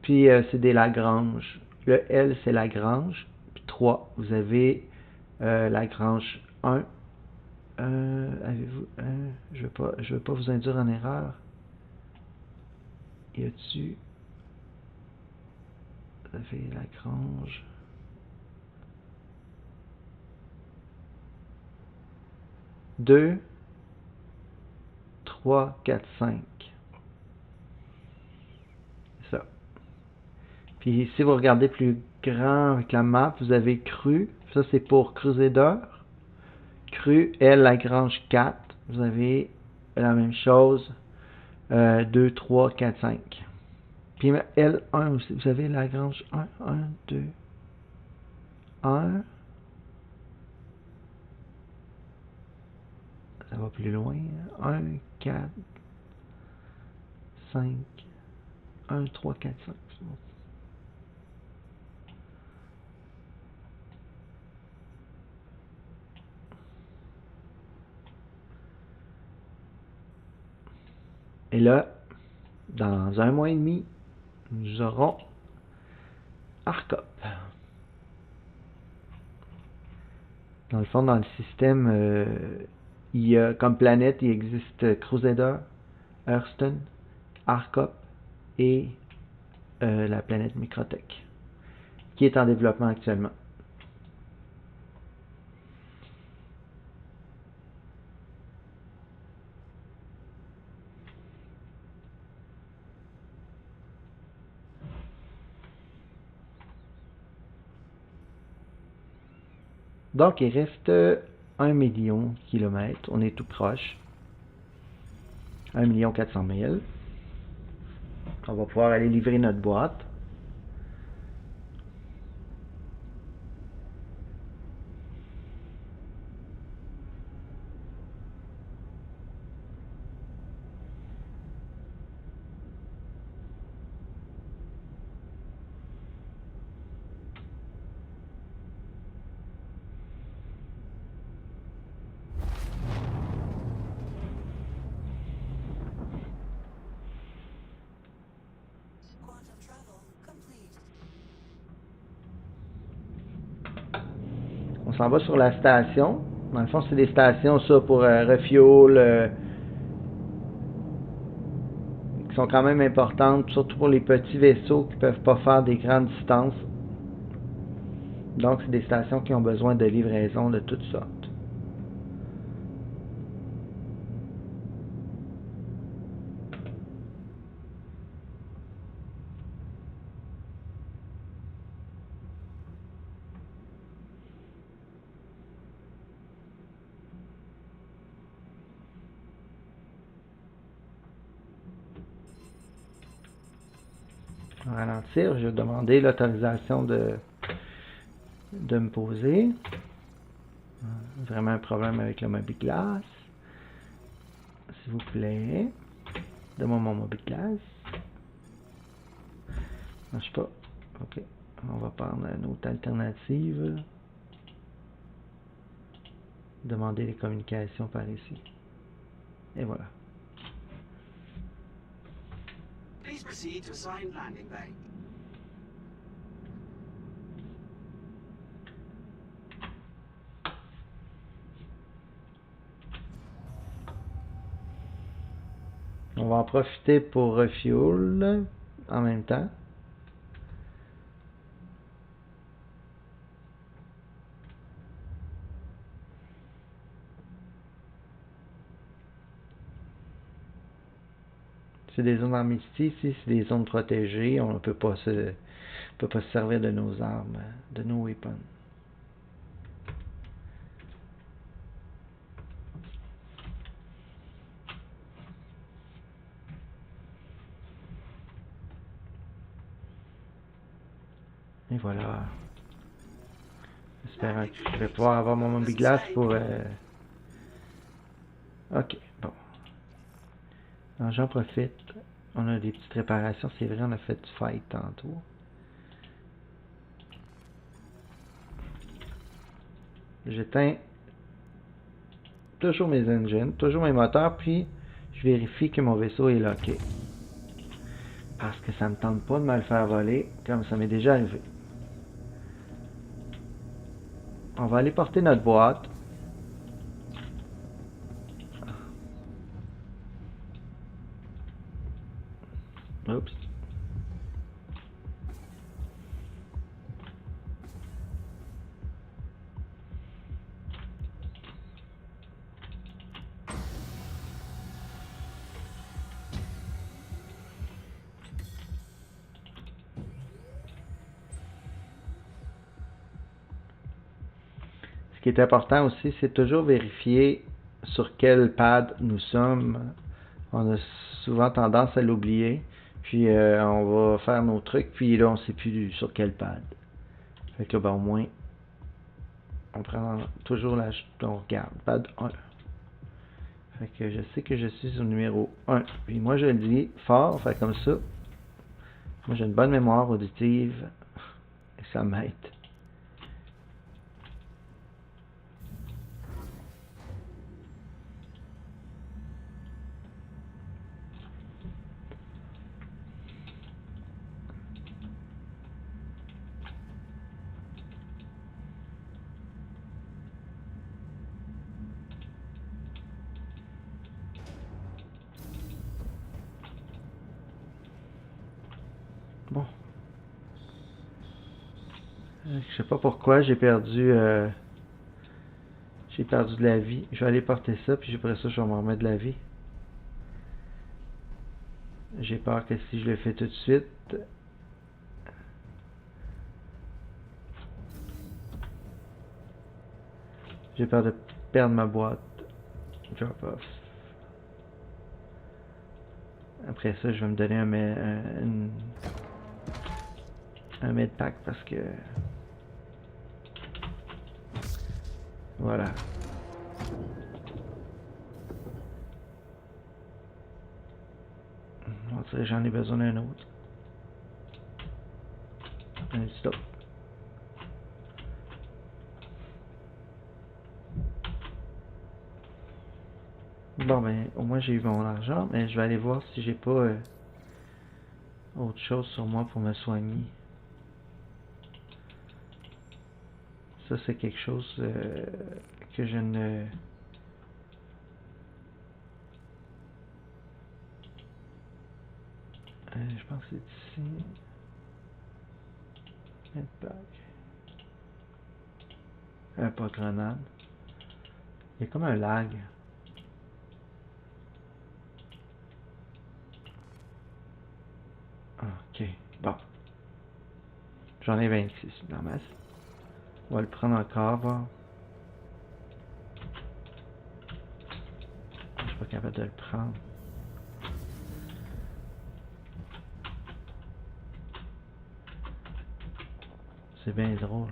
puis c'est des Lagrange. Le L, c'est Lagrange, puis 3. Vous avez Lagrange 1. Avez-vous... je veux pas vous induire en erreur. Y a-tu... Vous avez Lagrange... 2, 3, 4, 5. Puis si vous regardez plus grand avec la map, vous avez Cru. Ça, c'est pour Crusader. Cru, L, Lagrange 4. Vous avez la même chose. 2, 3, 4, 5. Puis L1 aussi. Vous avez Lagrange 1, 1, 2, 1. Ça va plus loin. 1, 4, 5. 1, 3, 4, 5. C'est bon. Et là, dans un mois et demi, nous aurons Arcop. Dans le fond, dans le système, il y a, comme planète, il existe Crusader, Hurston, Arcop et la planète Microtech, qui est en développement actuellement. Donc, il reste 1 million de kilomètres. On est tout proche. 1 400 000. On va pouvoir aller livrer notre boîte. On s'en va sur la station. Dans le fond, c'est des stations, ça, pour refuel, qui sont quand même importantes, surtout pour les petits vaisseaux qui ne peuvent pas faire des grandes distances. Donc, c'est des stations qui ont besoin de livraison de toutes sortes. Ralentir, je vais demander l'autorisation de me poser. Vraiment un problème avec le mobile-glace. S'il vous plaît, donne-moi mon mobile-glace. Marche pas. Ok, on va prendre une autre alternative. Demander les communications par ici. Et voilà. Please proceed to assigned landing bay. On va en profiter pour refuel en même temps. C'est des zones armistices, ici c'est des zones protégées, on ne peut pas se servir de nos armes, de nos weapons. Et voilà. J'espère que je vais pouvoir avoir mon mobile-glace pour... Ok, bon. Alors j'en profite. On a des petites réparations. C'est vrai, on a fait du fight tantôt. J'éteins toujours mes engines, toujours mes moteurs, puis je vérifie que mon vaisseau est locké. Parce que ça me tente pas de me le faire voler, comme ça m'est déjà arrivé. On va aller porter notre boîte. Oups. qui est important aussi, c'est toujours vérifier sur quel pad nous sommes. On a souvent tendance à l'oublier. Puis on va faire nos trucs, puis là on sait plus sur quel pad. Fait que là, ben, au moins, on prend toujours on regarde, pad 1. Fait que je sais que je suis au numéro 1. Puis moi je le dis fort, fait comme ça. Moi j'ai une bonne mémoire auditive. Et ça m'aide. Bon. Je sais pas pourquoi j'ai perdu de la vie. Je vais aller porter ça, puis après ça, je vais m'en remettre de la vie. J'ai peur que si je le fais tout de suite, j'ai peur de perdre ma boîte. Drop off. Après ça, je vais me donner un medpack parce que voilà. On dirait que j'en ai besoin d'un autre. Un stop. Bon ben, au moins j'ai eu mon argent, mais je vais aller voir si j'ai pas autre chose sur moi pour me soigner. Ça c'est quelque chose que je ne... je pense que c'est ici. Medpack. Pas de grenade. Il y a comme un lag. Ok, bon. J'en ai 26 dans ma... On va le prendre encore, voir. Je suis pas capable de le prendre. C'est bien drôle.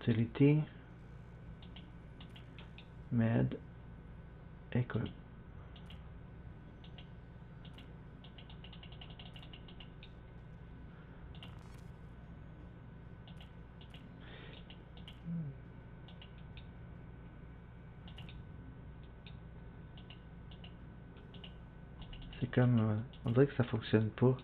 Utility. Med. Écoute. C'est comme... on dirait que ça fonctionne pas.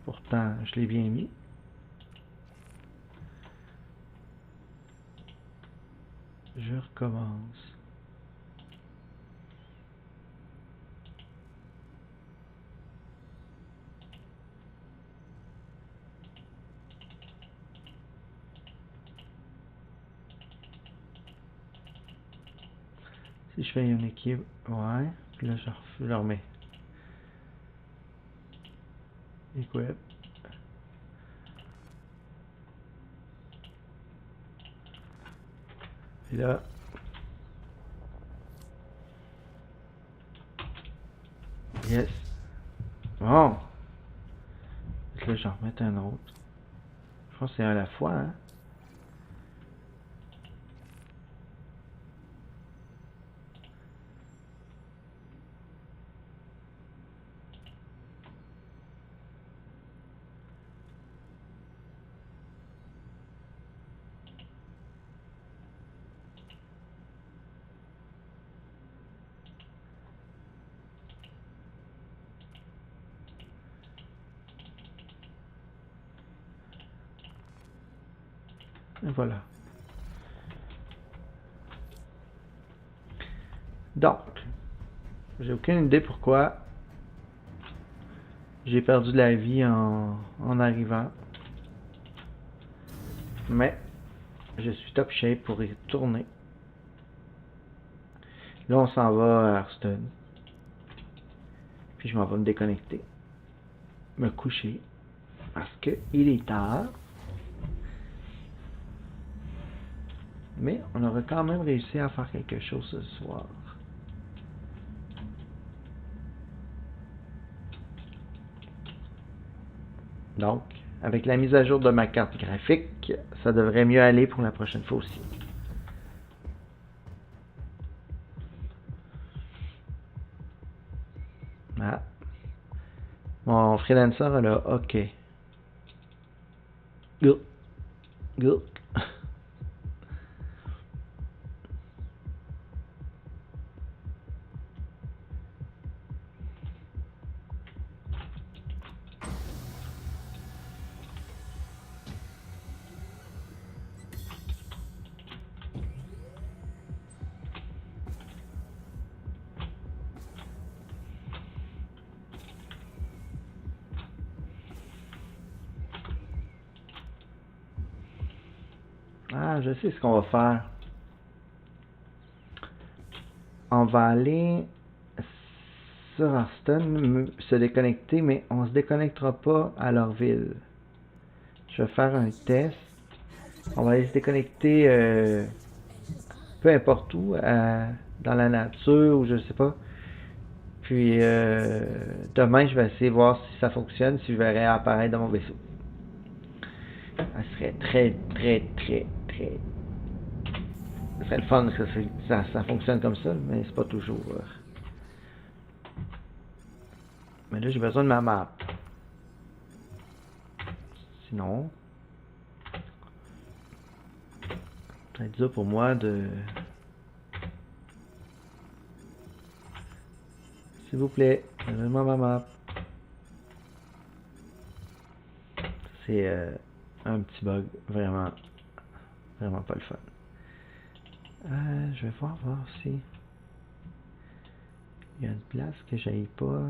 Pourtant, je l'ai bien mis. Je recommence. Si je fais une équipe, ouais, puis là je le remets. Equip. Et là, yes. Bon. Et là, j'en remets un autre. Je pense que c'est un à la fois, hein. Et voilà. Donc, j'ai aucune idée pourquoi j'ai perdu de la vie en arrivant. Mais je suis top shape pour y retourner. Là, on s'en va à Hearthstone. Puis je m'en vais me déconnecter. Me coucher. Parce que il est tard. Mais on aurait quand même réussi à faire quelque chose ce soir. Donc, avec la mise à jour de ma carte graphique, ça devrait mieux aller pour la prochaine fois aussi. Ah. Mon freelancer a là, OK. Good. Good. Ah, je sais ce qu'on va faire. On va aller sur Hearthstone, se déconnecter, mais on se déconnectera pas à leur ville. Je vais faire un test. On va aller se déconnecter peu importe où, dans la nature ou je sais pas. Puis demain, je vais essayer de voir si ça fonctionne, si je verrai apparaître dans mon vaisseau. Ça serait très. Ce serait le fun que ça fonctionne comme ça, mais c'est pas toujours. Mais là, j'ai besoin de ma map. Sinon, ça va être dur pour moi de. S'il vous plaît, donnez-moi ma map. C'est un petit bug, vraiment pas le fun. Je vais voir si il y a une place que j'aille pas.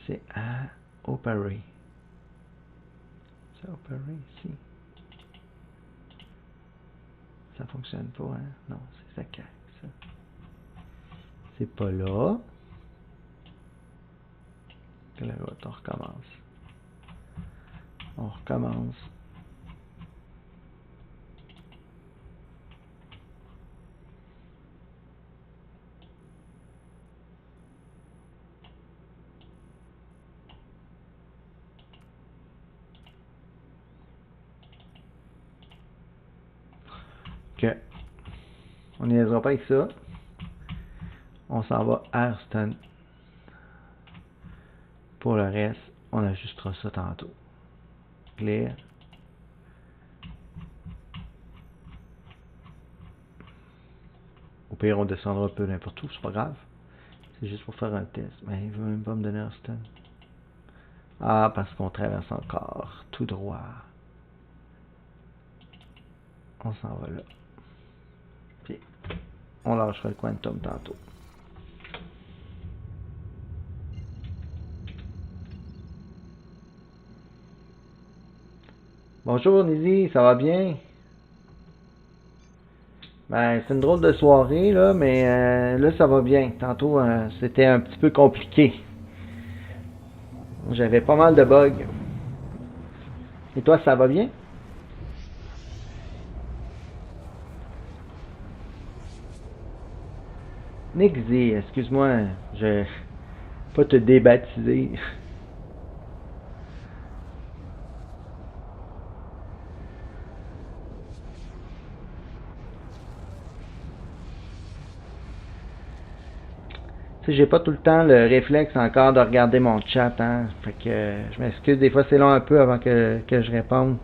C'est à Opary. C'est Opary ici. Ça fonctionne pas, hein? Non, c'est ça. C'est pas là. Que la route, on recommence. On recommence. Ok. On n'y niaisera pas avec ça. On s'en va à Hearthstone. Pour le reste, on ajustera ça tantôt. Clear. Au pire, on descendra un peu n'importe où, c'est pas grave. C'est juste pour faire un test. Mais il veut même pas me donner Hearthstone. Ah, parce qu'on traverse encore tout droit. On s'en va là. Puis, on lâchera le Quantum tantôt. Bonjour Nizi, ça va bien? Ben, c'est une drôle de soirée, là, mais là, ça va bien. Tantôt, c'était un petit peu compliqué. J'avais pas mal de bugs. Et toi, ça va bien? Nixie, excuse-moi, je pas te débaptiser. Tu sais, j'ai pas tout le temps le réflexe encore de regarder mon chat, hein. Fait que je m'excuse, des fois c'est long un peu avant que je réponde.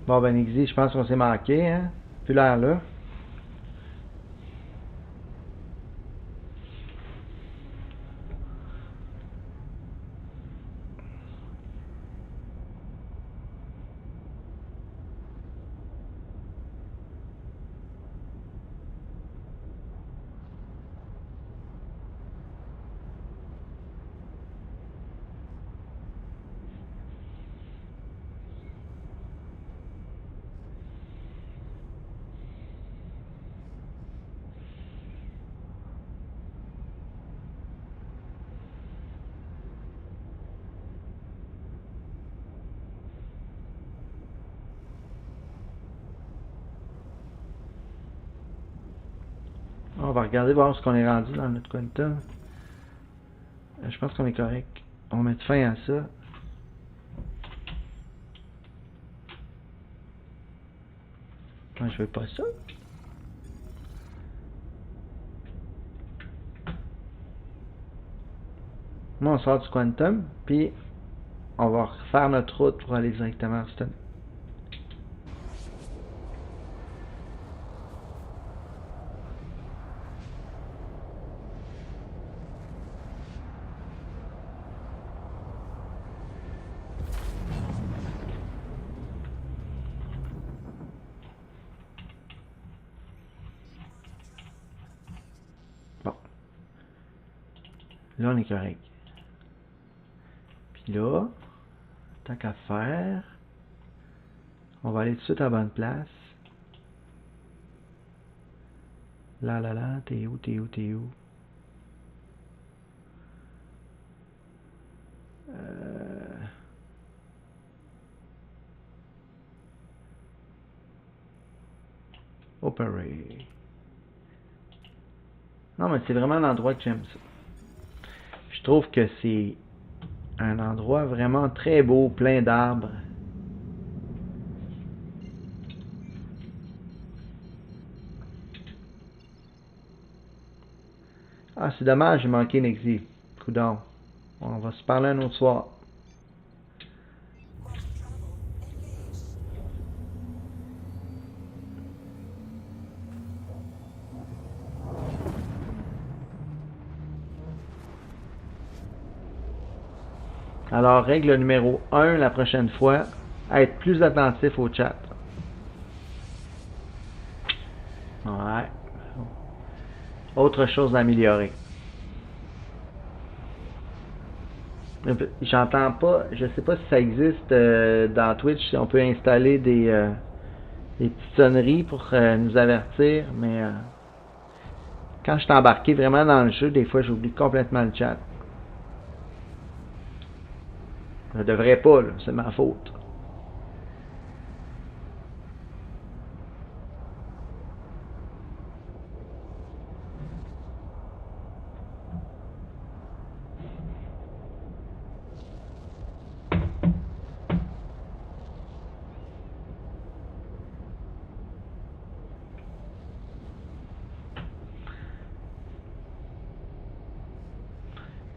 Bon, ben, Nixie, je pense qu'on s'est manqué, hein? Plus l'air là. On va regarder voir ce qu'on est rendu dans notre quantum. Je pense qu'on est correct. On va mettre fin à ça. Moi, je veux pas ça. Moi, on sort du quantum, puis on va refaire notre route pour aller directement à Houston. Bon. Là, on est correct. Puis là, tant qu'à faire, on va aller tout de suite à la bonne place. Là, t'es où? Operate. Non, mais c'est vraiment l'endroit que j'aime ça. Je trouve que c'est un endroit vraiment très beau, plein d'arbres. Ah, c'est dommage, j'ai manqué Nexi. Coudon. On va se parler un autre soir. Alors, règle numéro 1 la prochaine fois, être plus attentif au chat. Ouais. Autre chose à améliorer. J'entends pas, je sais pas si ça existe dans Twitch, si on peut installer des petites sonneries pour nous avertir, mais quand je suis embarqué vraiment dans le jeu, des fois j'oublie complètement le chat. Je devrais pas, là, c'est ma faute.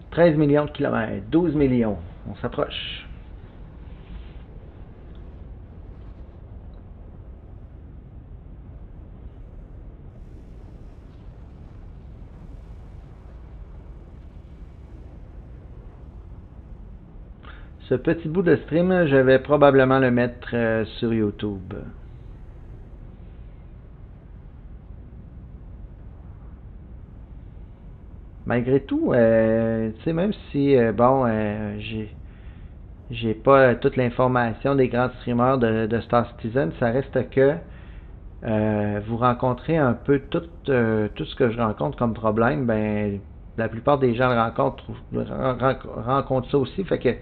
« 13 millions de kilomètres, 12 millions, on s'approche. » Ce petit bout de stream, je vais probablement le mettre sur YouTube. Malgré tout, tu sais, même si, j'ai pas toute l'information des grands streamers de Star Citizen, ça reste que vous rencontrez un peu tout ce que je rencontre comme problème, ben la plupart des gens rencontrent ça aussi, fait que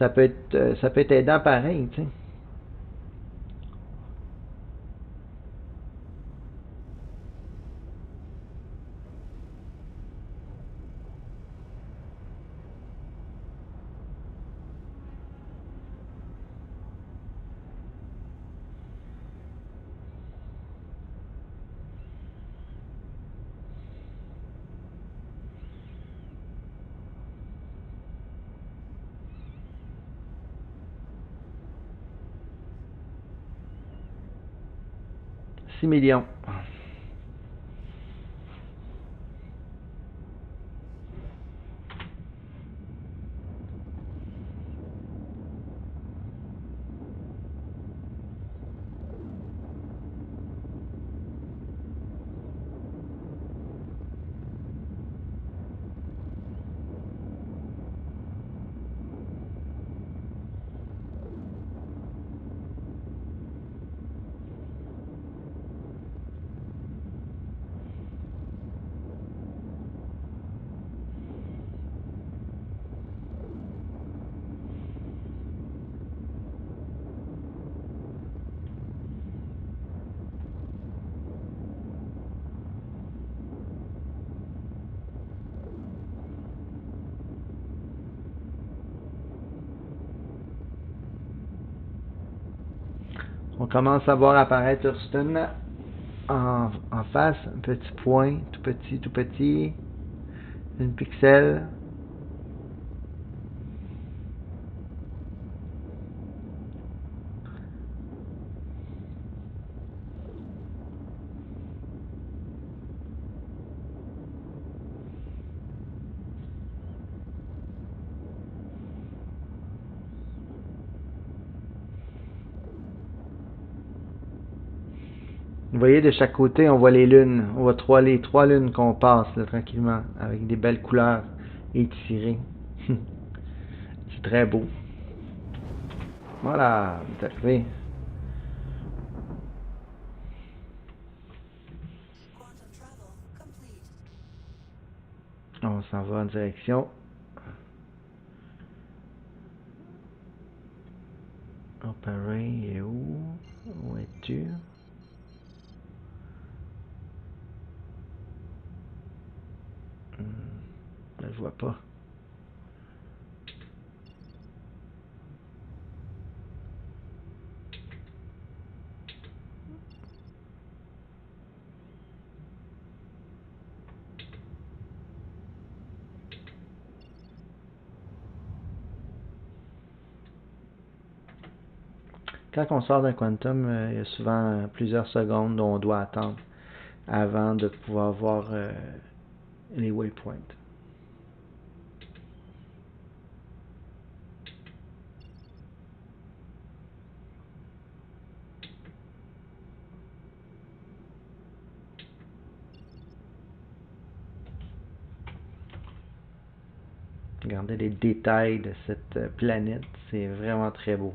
ça peut être aidant pareil, tu sais. 6 millions. On commence à voir apparaître Hurston en face, un petit point, tout petit, une pixel. Vous voyez, de chaque côté, on voit les lunes. On voit les trois lunes qu'on passe là, tranquillement, avec des belles couleurs étirées. C'est très beau. Voilà, c'est arrivé. On s'en va en direction. Opérer est où? Où es-tu? Je le vois pas. Quand on sort d'un quantum, il y a souvent plusieurs secondes dont on doit attendre avant de pouvoir voir les waypoints. Regardez les détails de cette planète, c'est vraiment très beau.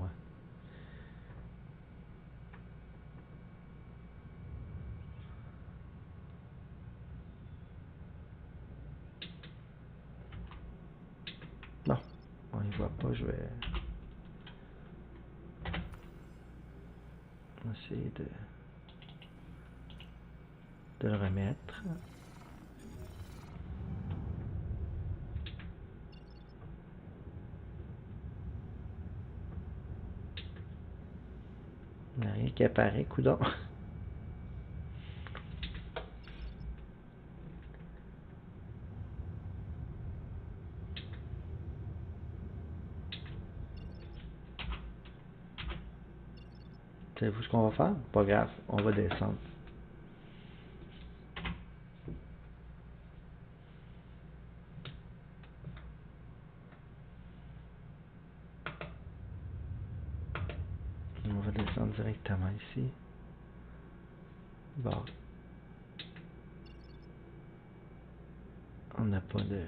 Non, on ne voit pas, je vais essayer de le remettre. Il n'y a rien qui apparaît, coudonc. Savez-vous ce qu'on va faire? Pas grave, on va descendre. On va descendre directement ici. Bon. On n'a pas de...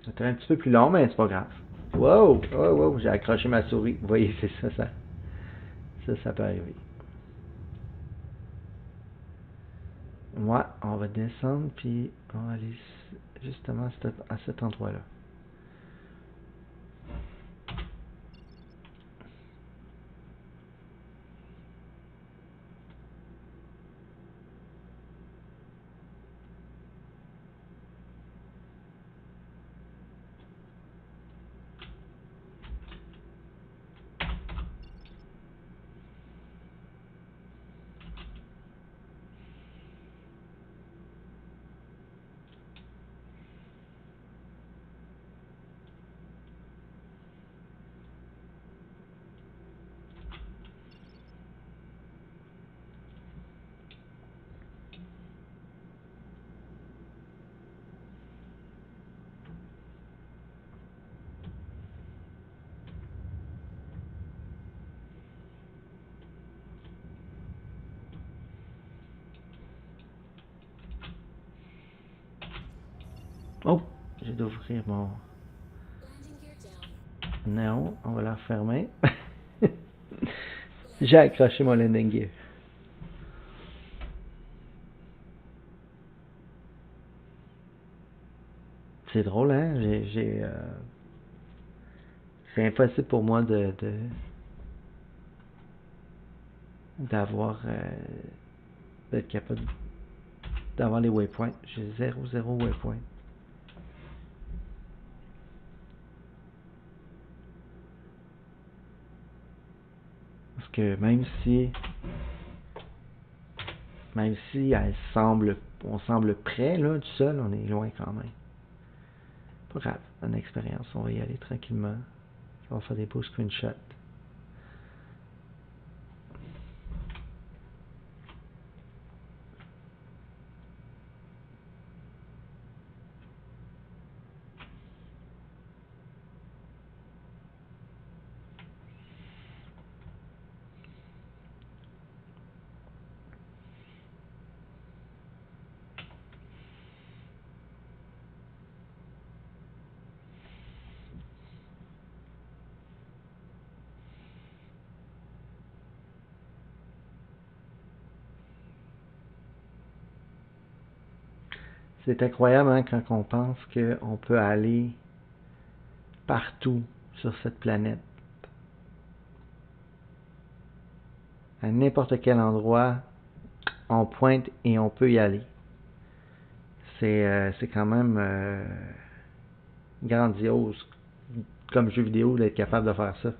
C'était un petit peu plus long, mais c'est pas grave. Wow! Oh, wow! J'ai accroché ma souris. Vous voyez, c'est ça. Ça peut arriver. Ouais, on va descendre, puis on va aller justement à cet endroit-là. changer d'ouvrir mon néon. On va la refermer. J'ai accroché mon landing gear. C'est drôle, hein? C'est impossible pour moi d'avoir d'être capable d'avoir les waypoints. J'ai zéro waypoint. Parce que même si on semble près là, du sol, on est loin quand même. Pas grave, une expérience, on va y aller tranquillement. On va faire des beaux screenshots. C'est incroyable hein, quand on pense qu'on peut aller partout sur cette planète. À n'importe quel endroit, on pointe et on peut y aller. C'est quand même grandiose comme jeu vidéo d'être capable de faire ça.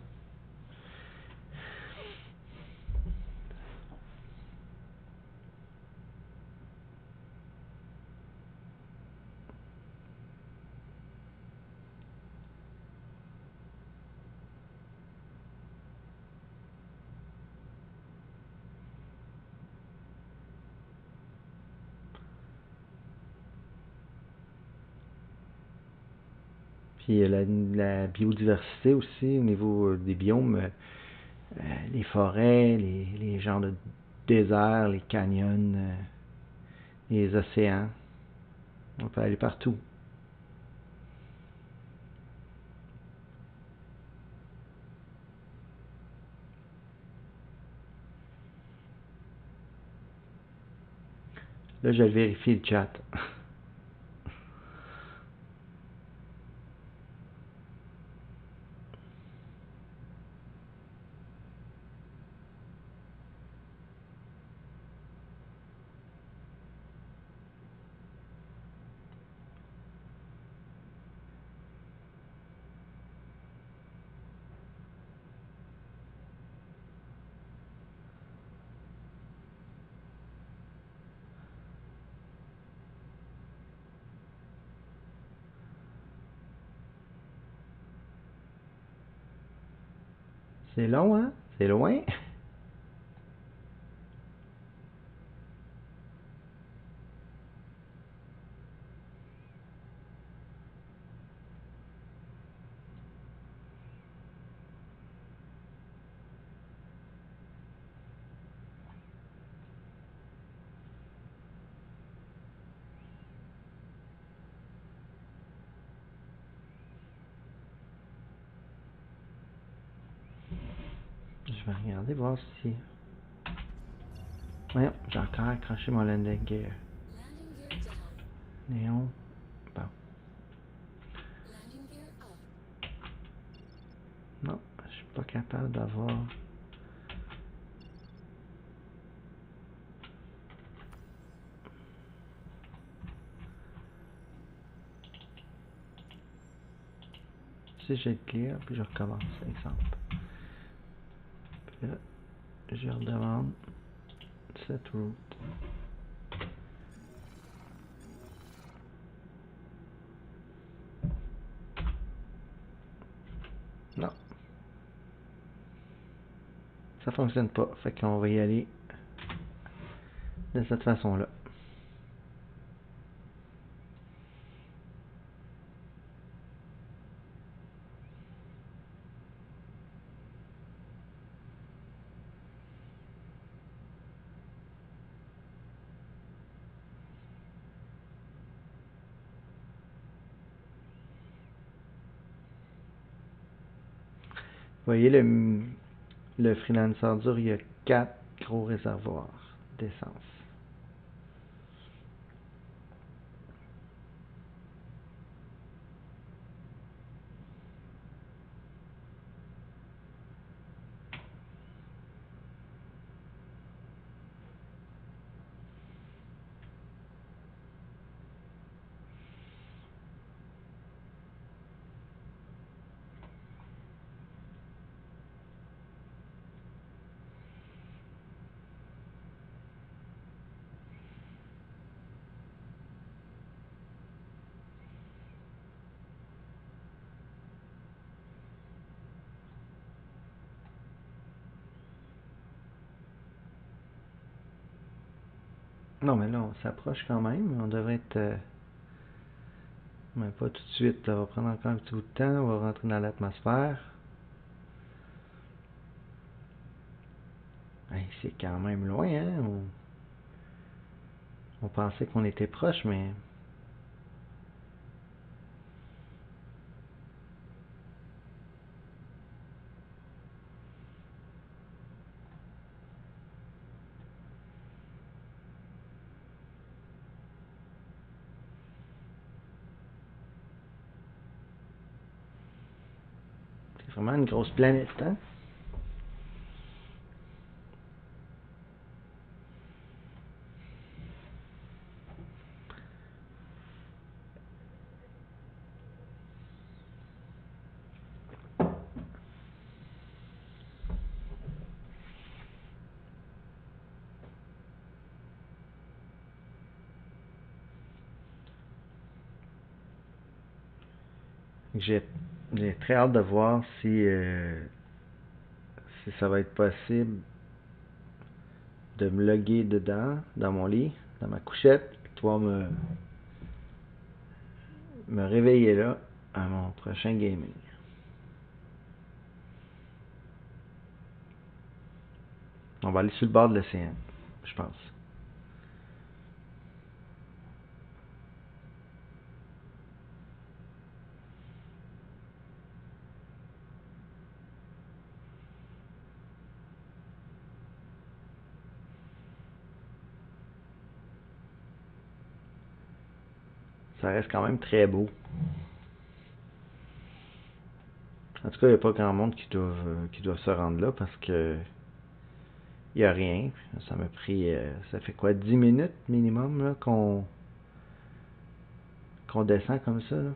Puis la biodiversité aussi, au niveau des biomes, les forêts, les genres de déserts, les canyons, les océans. On peut aller partout. Là, je vais vérifier le chat. C'est long, hein? C'est loin. Je vais regarder, voir si... Ouais, j'ai encore accroché mon landing gear. Néon. Bon. Non, je suis pas capable d'avoir... Si j'ai le clear, puis je recommence, exemple. Puis là, je redemande cette route. Non. Ça fonctionne pas. Fait qu'on va y aller de cette façon-là. Vous voyez, le freelancer dur, il y a 4 gros réservoirs d'essence. Non, mais là, on s'approche quand même. On devrait être... mais pas tout de suite. Ça va prendre encore un petit bout de temps. On va rentrer dans l'atmosphère. Hey, c'est quand même loin, hein? On pensait qu'on était proche, mais... c'est vraiment une grosse planète, hein? J'ai très hâte de voir si ça va être possible de me loguer dedans, dans mon lit, dans ma couchette, puis pouvoir me réveiller là à mon prochain gaming. On va aller sur le bord de l'océan, je pense. Ça reste quand même très beau. En tout cas, il n'y a pas grand monde qui doivent se rendre là parce que il n'y a rien. Ça m'a pris, ça fait quoi, 10 minutes minimum là, qu'on descend comme ça, là.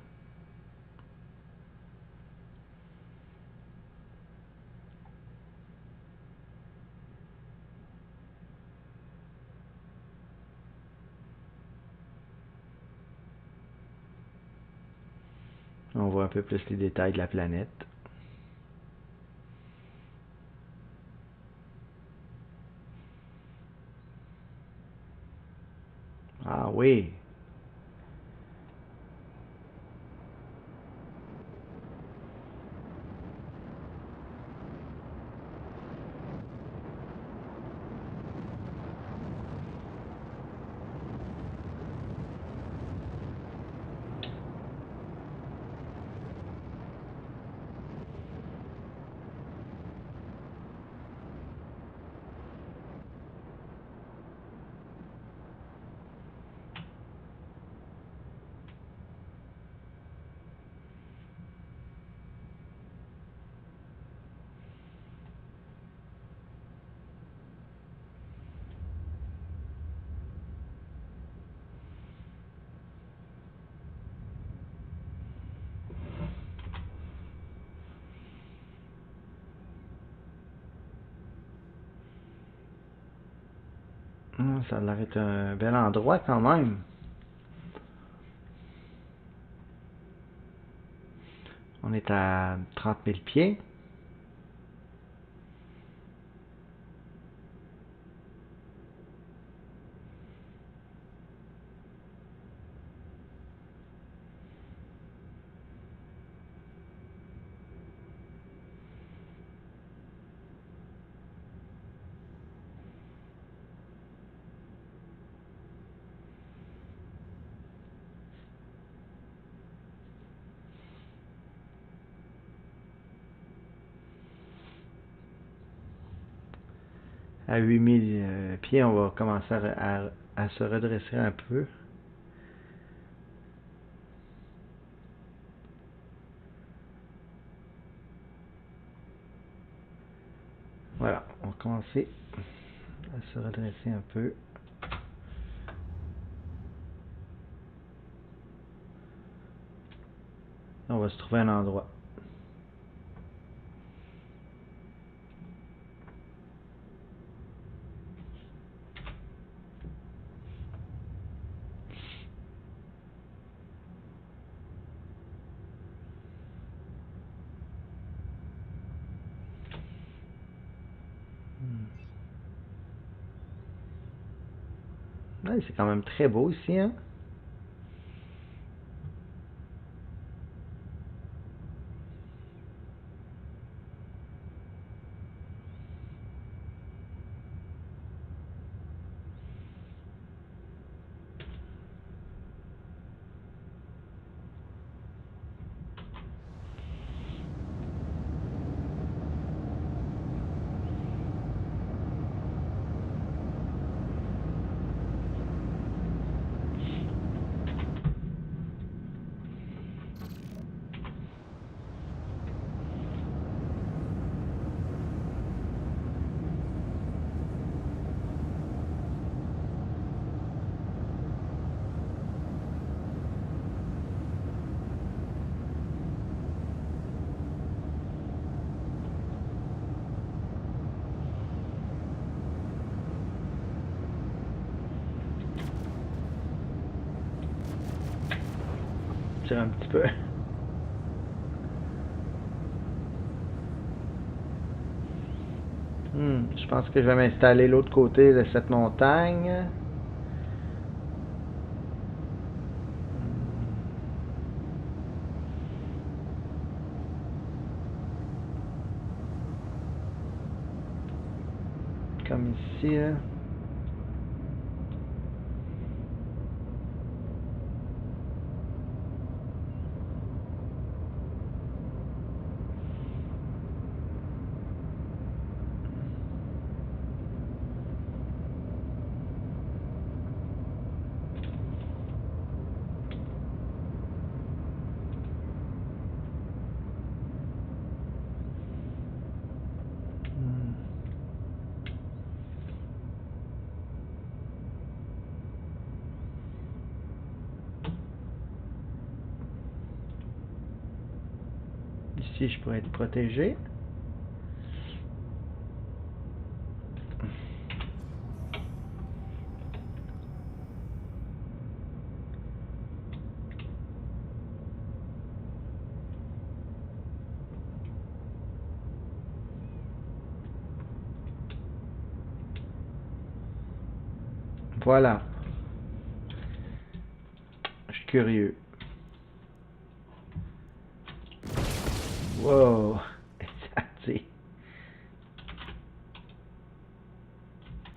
On voit un peu plus les détails de la planète. Ah oui! Ça a l'air d'être un bel endroit quand même. On est à 30 000 pieds. à 8000 pieds, on va commencer à se redresser un peu. Voilà, on va commencer à se redresser un peu. On va se trouver un endroit. Ouais, c'est quand même très beau ici, hein? Tire un petit peu. Je pense que je vais m'installer l'autre côté de cette montagne. Comme ici, là. Ici, je pourrais être protégé. Voilà. Je suis curieux. Wow.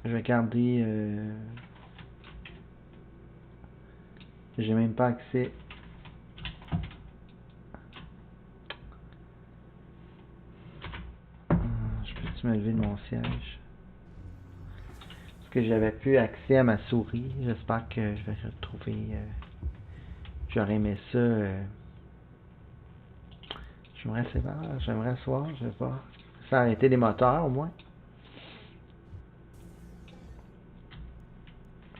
Je vais garder... J'ai même pas accès. Je peux-tu me lever de mon siège? Parce que j'avais plus accès à ma souris. J'espère que je vais retrouver... J'aurais aimé ça... J'aimerais asseoir, je sais pas. Ça a été des moteurs au moins.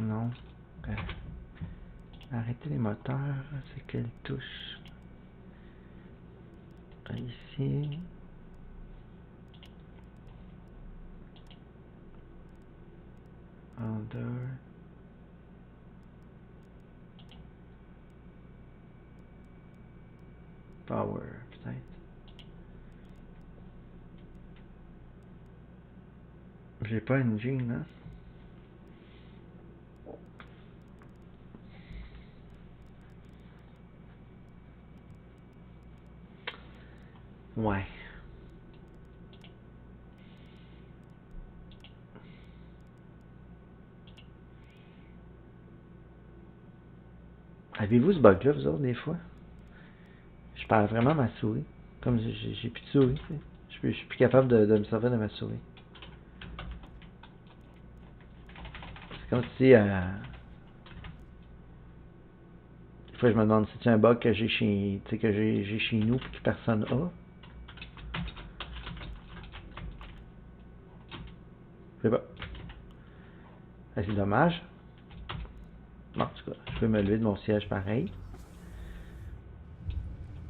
Non. Arrêter les moteurs, c'est quelle touche? Ici. Under. Power, peut-être. J'ai pas une jean, hein? Ouais. Avez-vous ce bug-là, vous autres, des fois? Je perds vraiment ma souris. Comme j'ai plus de souris, tu sais. Je suis plus capable de me servir de ma souris. C'est comme si... des fois, je me demande si c'est un bug que j'ai chez, tu sais, que j'ai chez nous et que personne a. Je sais pas. Ah, c'est dommage. Bon, en tout cas, je peux me lever de mon siège pareil.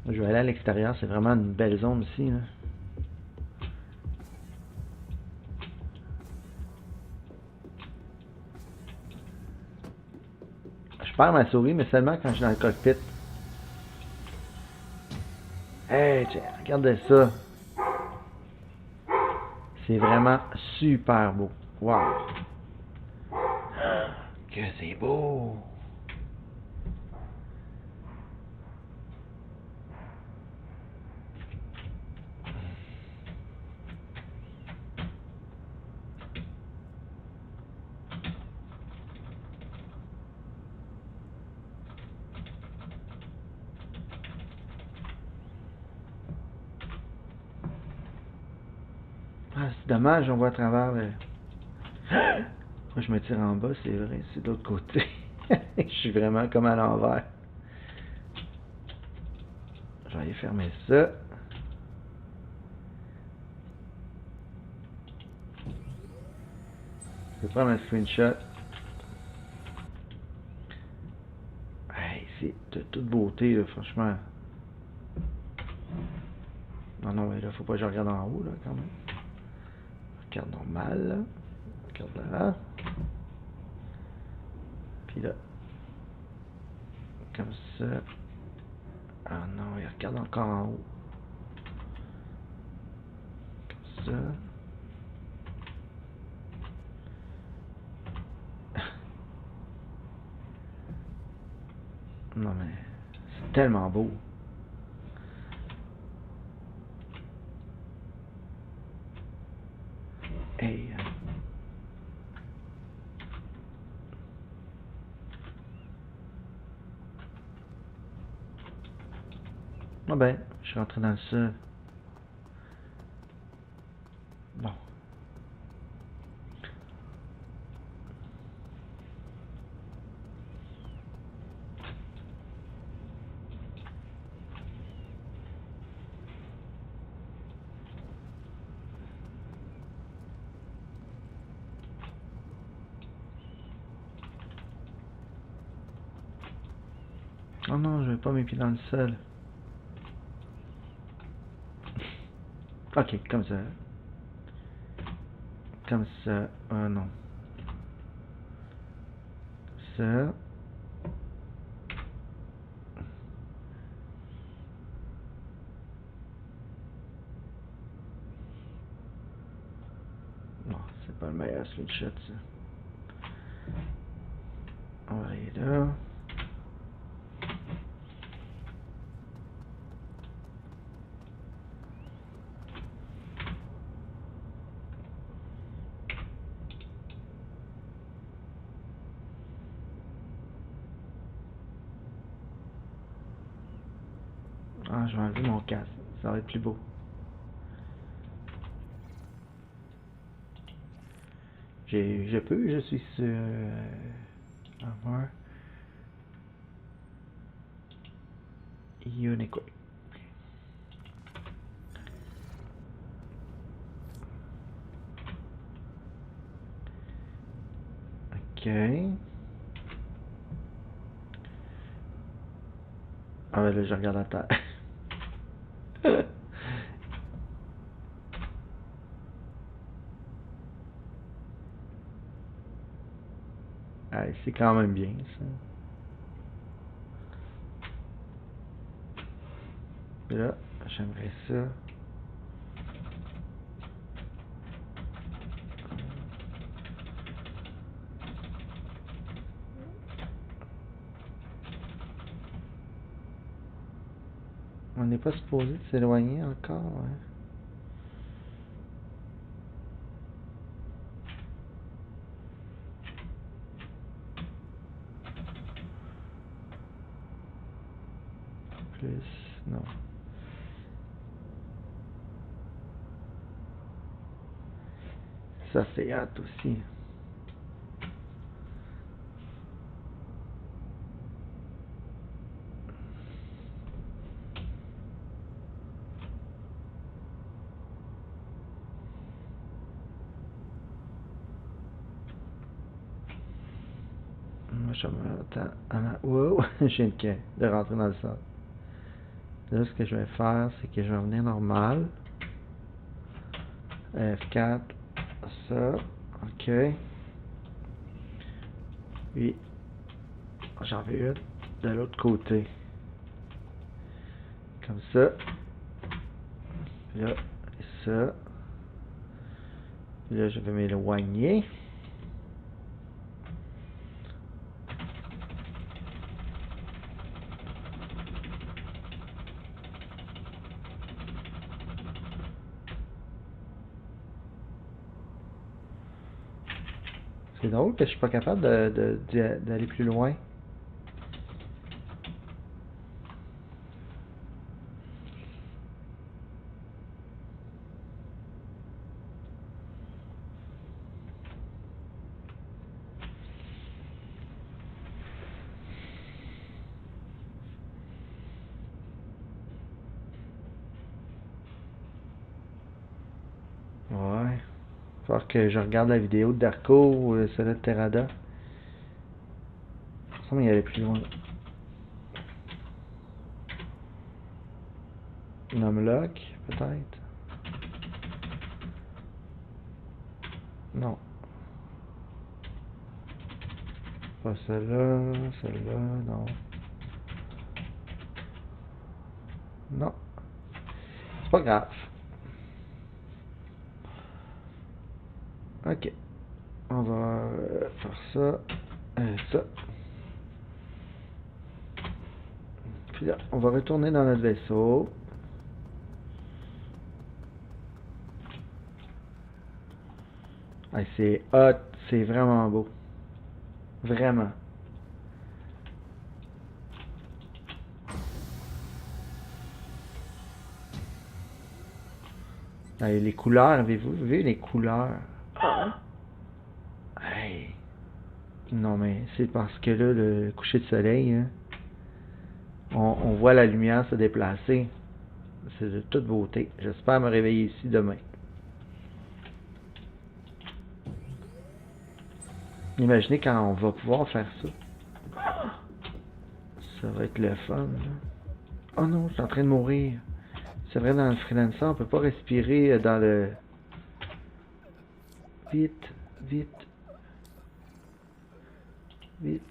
Je vais aller à l'extérieur, c'est vraiment une belle zone ici. Là. Je perds ma souris, mais seulement quand je suis dans le cockpit. Hey, tiens, regardez ça. C'est vraiment super beau. Wow. Que c'est beau. Ah, c'est dommage, on voit à travers le... Moi, je me tire en bas, c'est vrai, c'est de l'autre côté. Je suis vraiment comme à l'envers. Je vais aller fermer ça. Je vais prendre un screenshot. Hey, c'est de toute beauté, là, franchement. Non, non, mais là, faut pas que je regarde en haut, là, quand même. Regarde normal, là. Regarde là. Puis là. Comme ça. Ah non, il regarde encore en haut. Comme ça. Non, mais c'est tellement beau. Hey. Ah ben, je suis rentré dans ça. Bon. Oh non, je vais pas mes pieds dans le sol. Ok, comme ça. Comme ça. Ah non. Ça. Non, c'est pas le meilleur screenshot, ça. On va aller là. Ah, je vais enlever mon casque. Ça va être plus beau. Je suis sur... avoir... Unique. Ok. Ah ouais, là, je regarde la terre. Ah, c'est quand même bien, ça. Et là, j'aimerais ça. On n'est pas supposé de s'éloigner encore, hein. Plus, non. Ça c'est hâte aussi. je me attends. Wow, je viens de rentrer dans le sol. Là, ce que je vais faire, c'est que je vais revenir normal. F4, ça, ok. Puis, j'en vais une de l'autre côté. Comme ça. Puis là, et ça. Puis là, je vais m'éloigner. C'est drôle que je suis pas capable d'aller plus loin. Ouais. Faut que je regarde la vidéo de Darko ou celle de Terrada. Il me semble qu'il y allait plus loin. Numlock, peut-être. Non. Pas celle-là, celle-là, non. Non. C'est pas grave. Ok. On va faire ça. Ça. Puis là, on va retourner dans notre vaisseau. Ah, c'est hot. C'est vraiment beau. Vraiment. Ah, les couleurs, avez-vous vu les couleurs? Hey. Non, mais c'est parce que là, le coucher de soleil, hein, on voit la lumière se déplacer. C'est de toute beauté. J'espère me réveiller ici demain. Imaginez quand on va pouvoir faire ça. Ça va être le fun, là. Oh non, je suis en train de mourir. C'est vrai, dans le freelancer, on peut pas respirer dans le... Vite, vite. Vite.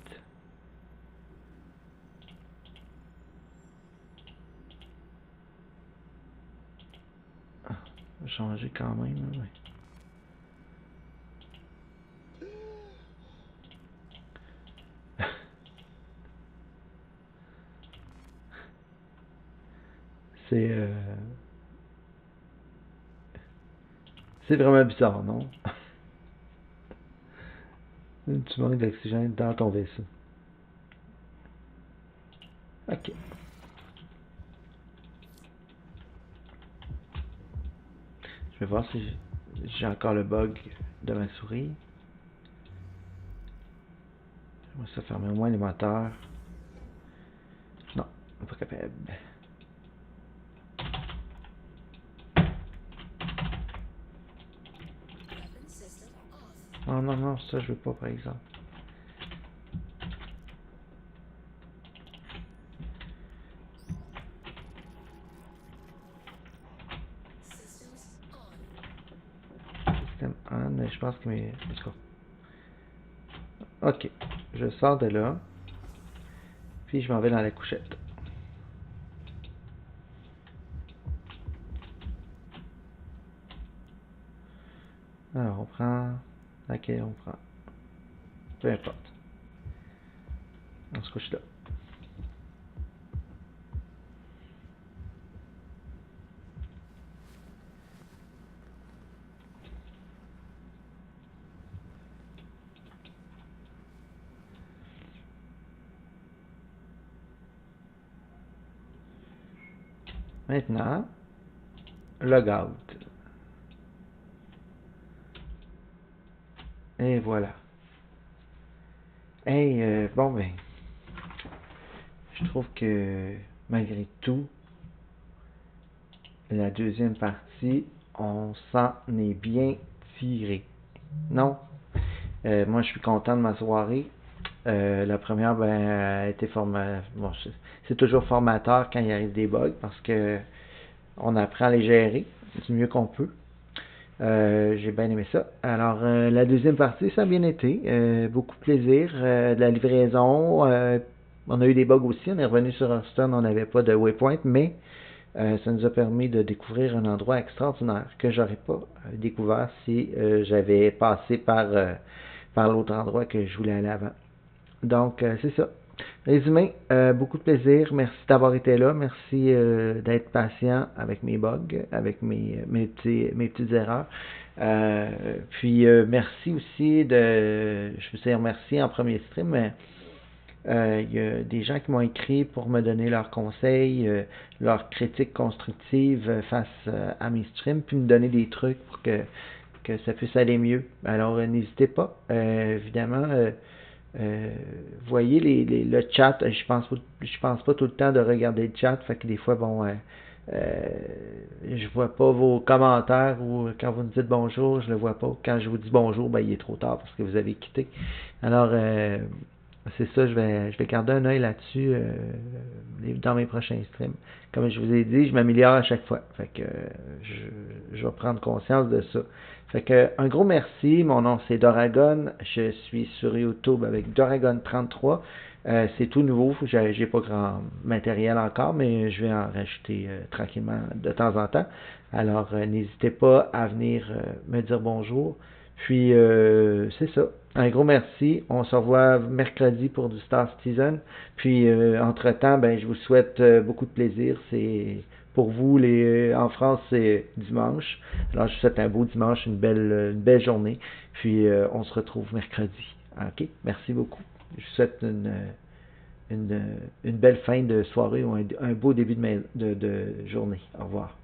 Ah, on va changer quand même, hein, ouais. C'est vraiment bizarre, non? Tu manques d'oxygène dans ton vaisseau. Ok. Je vais voir si j'ai encore le bug de ma souris. J'aimerais ça fermer au moins les moteurs. Non, on n'est pas capable. Non, non, non, ça je veux pas par exemple. Système on, mais je pense que mes... Ok, je sors de là. Puis je m'en vais dans la couchette. Alors on prend... Laquelle on prend? Peu importe. On se couche là. Maintenant, logout. Et voilà. Hey, bon ben, je trouve que malgré tout, la deuxième partie, on s'en est bien tiré. Non? Moi, je suis content de ma soirée. La première, ben, a été bon, c'est toujours formateur quand il arrive des bugs parce que on apprend à les gérer du mieux qu'on peut. J'ai bien aimé ça. Alors, la deuxième partie, ça a bien été. Beaucoup de plaisir. De la livraison. On a eu des bugs aussi. On est revenu sur Hearthstone. On n'avait pas de waypoint, mais ça nous a permis de découvrir un endroit extraordinaire que j'aurais pas découvert si j'avais passé par l'autre endroit que je voulais aller avant. Donc, c'est ça. Résumé, beaucoup de plaisir. Merci d'avoir été là. Merci d'être patient avec mes bugs, avec mes petites erreurs. Puis, merci aussi je vous ai remercié en premier stream, mais il y a des gens qui m'ont écrit pour me donner leurs conseils, leurs critiques constructives face à mes streams, puis me donner des trucs pour que ça puisse aller mieux. Alors, n'hésitez pas. Évidemment, voyez le chat. Je pense pas tout le temps de regarder le chat, fait que des fois, bon, je vois pas vos commentaires ou quand vous me dites bonjour, je le vois pas. Quand je vous dis bonjour, ben il est trop tard parce que vous avez quitté. Alors, c'est ça, je vais garder un œil là-dessus dans mes prochains streams. Comme je vous ai dit, je m'améliore à chaque fois. Fait que je vais prendre conscience de ça. Fait que un gros merci. Mon nom c'est Doragon. Je suis sur YouTube avec Doragon33. C'est tout nouveau. J'ai pas grand matériel encore, mais je vais en rajouter tranquillement de temps en temps. Alors n'hésitez pas à venir me dire bonjour. Puis c'est ça. Un gros merci. On se revoit mercredi pour du Star Citizen. Puis entre-temps, ben, je vous souhaite beaucoup de plaisir. C'est pour vous, en France, c'est dimanche. Alors je vous souhaite un beau dimanche, une belle journée. Puis on se retrouve mercredi. OK? Merci beaucoup. Je vous souhaite une belle fin de soirée ou un beau début de journée. Au revoir.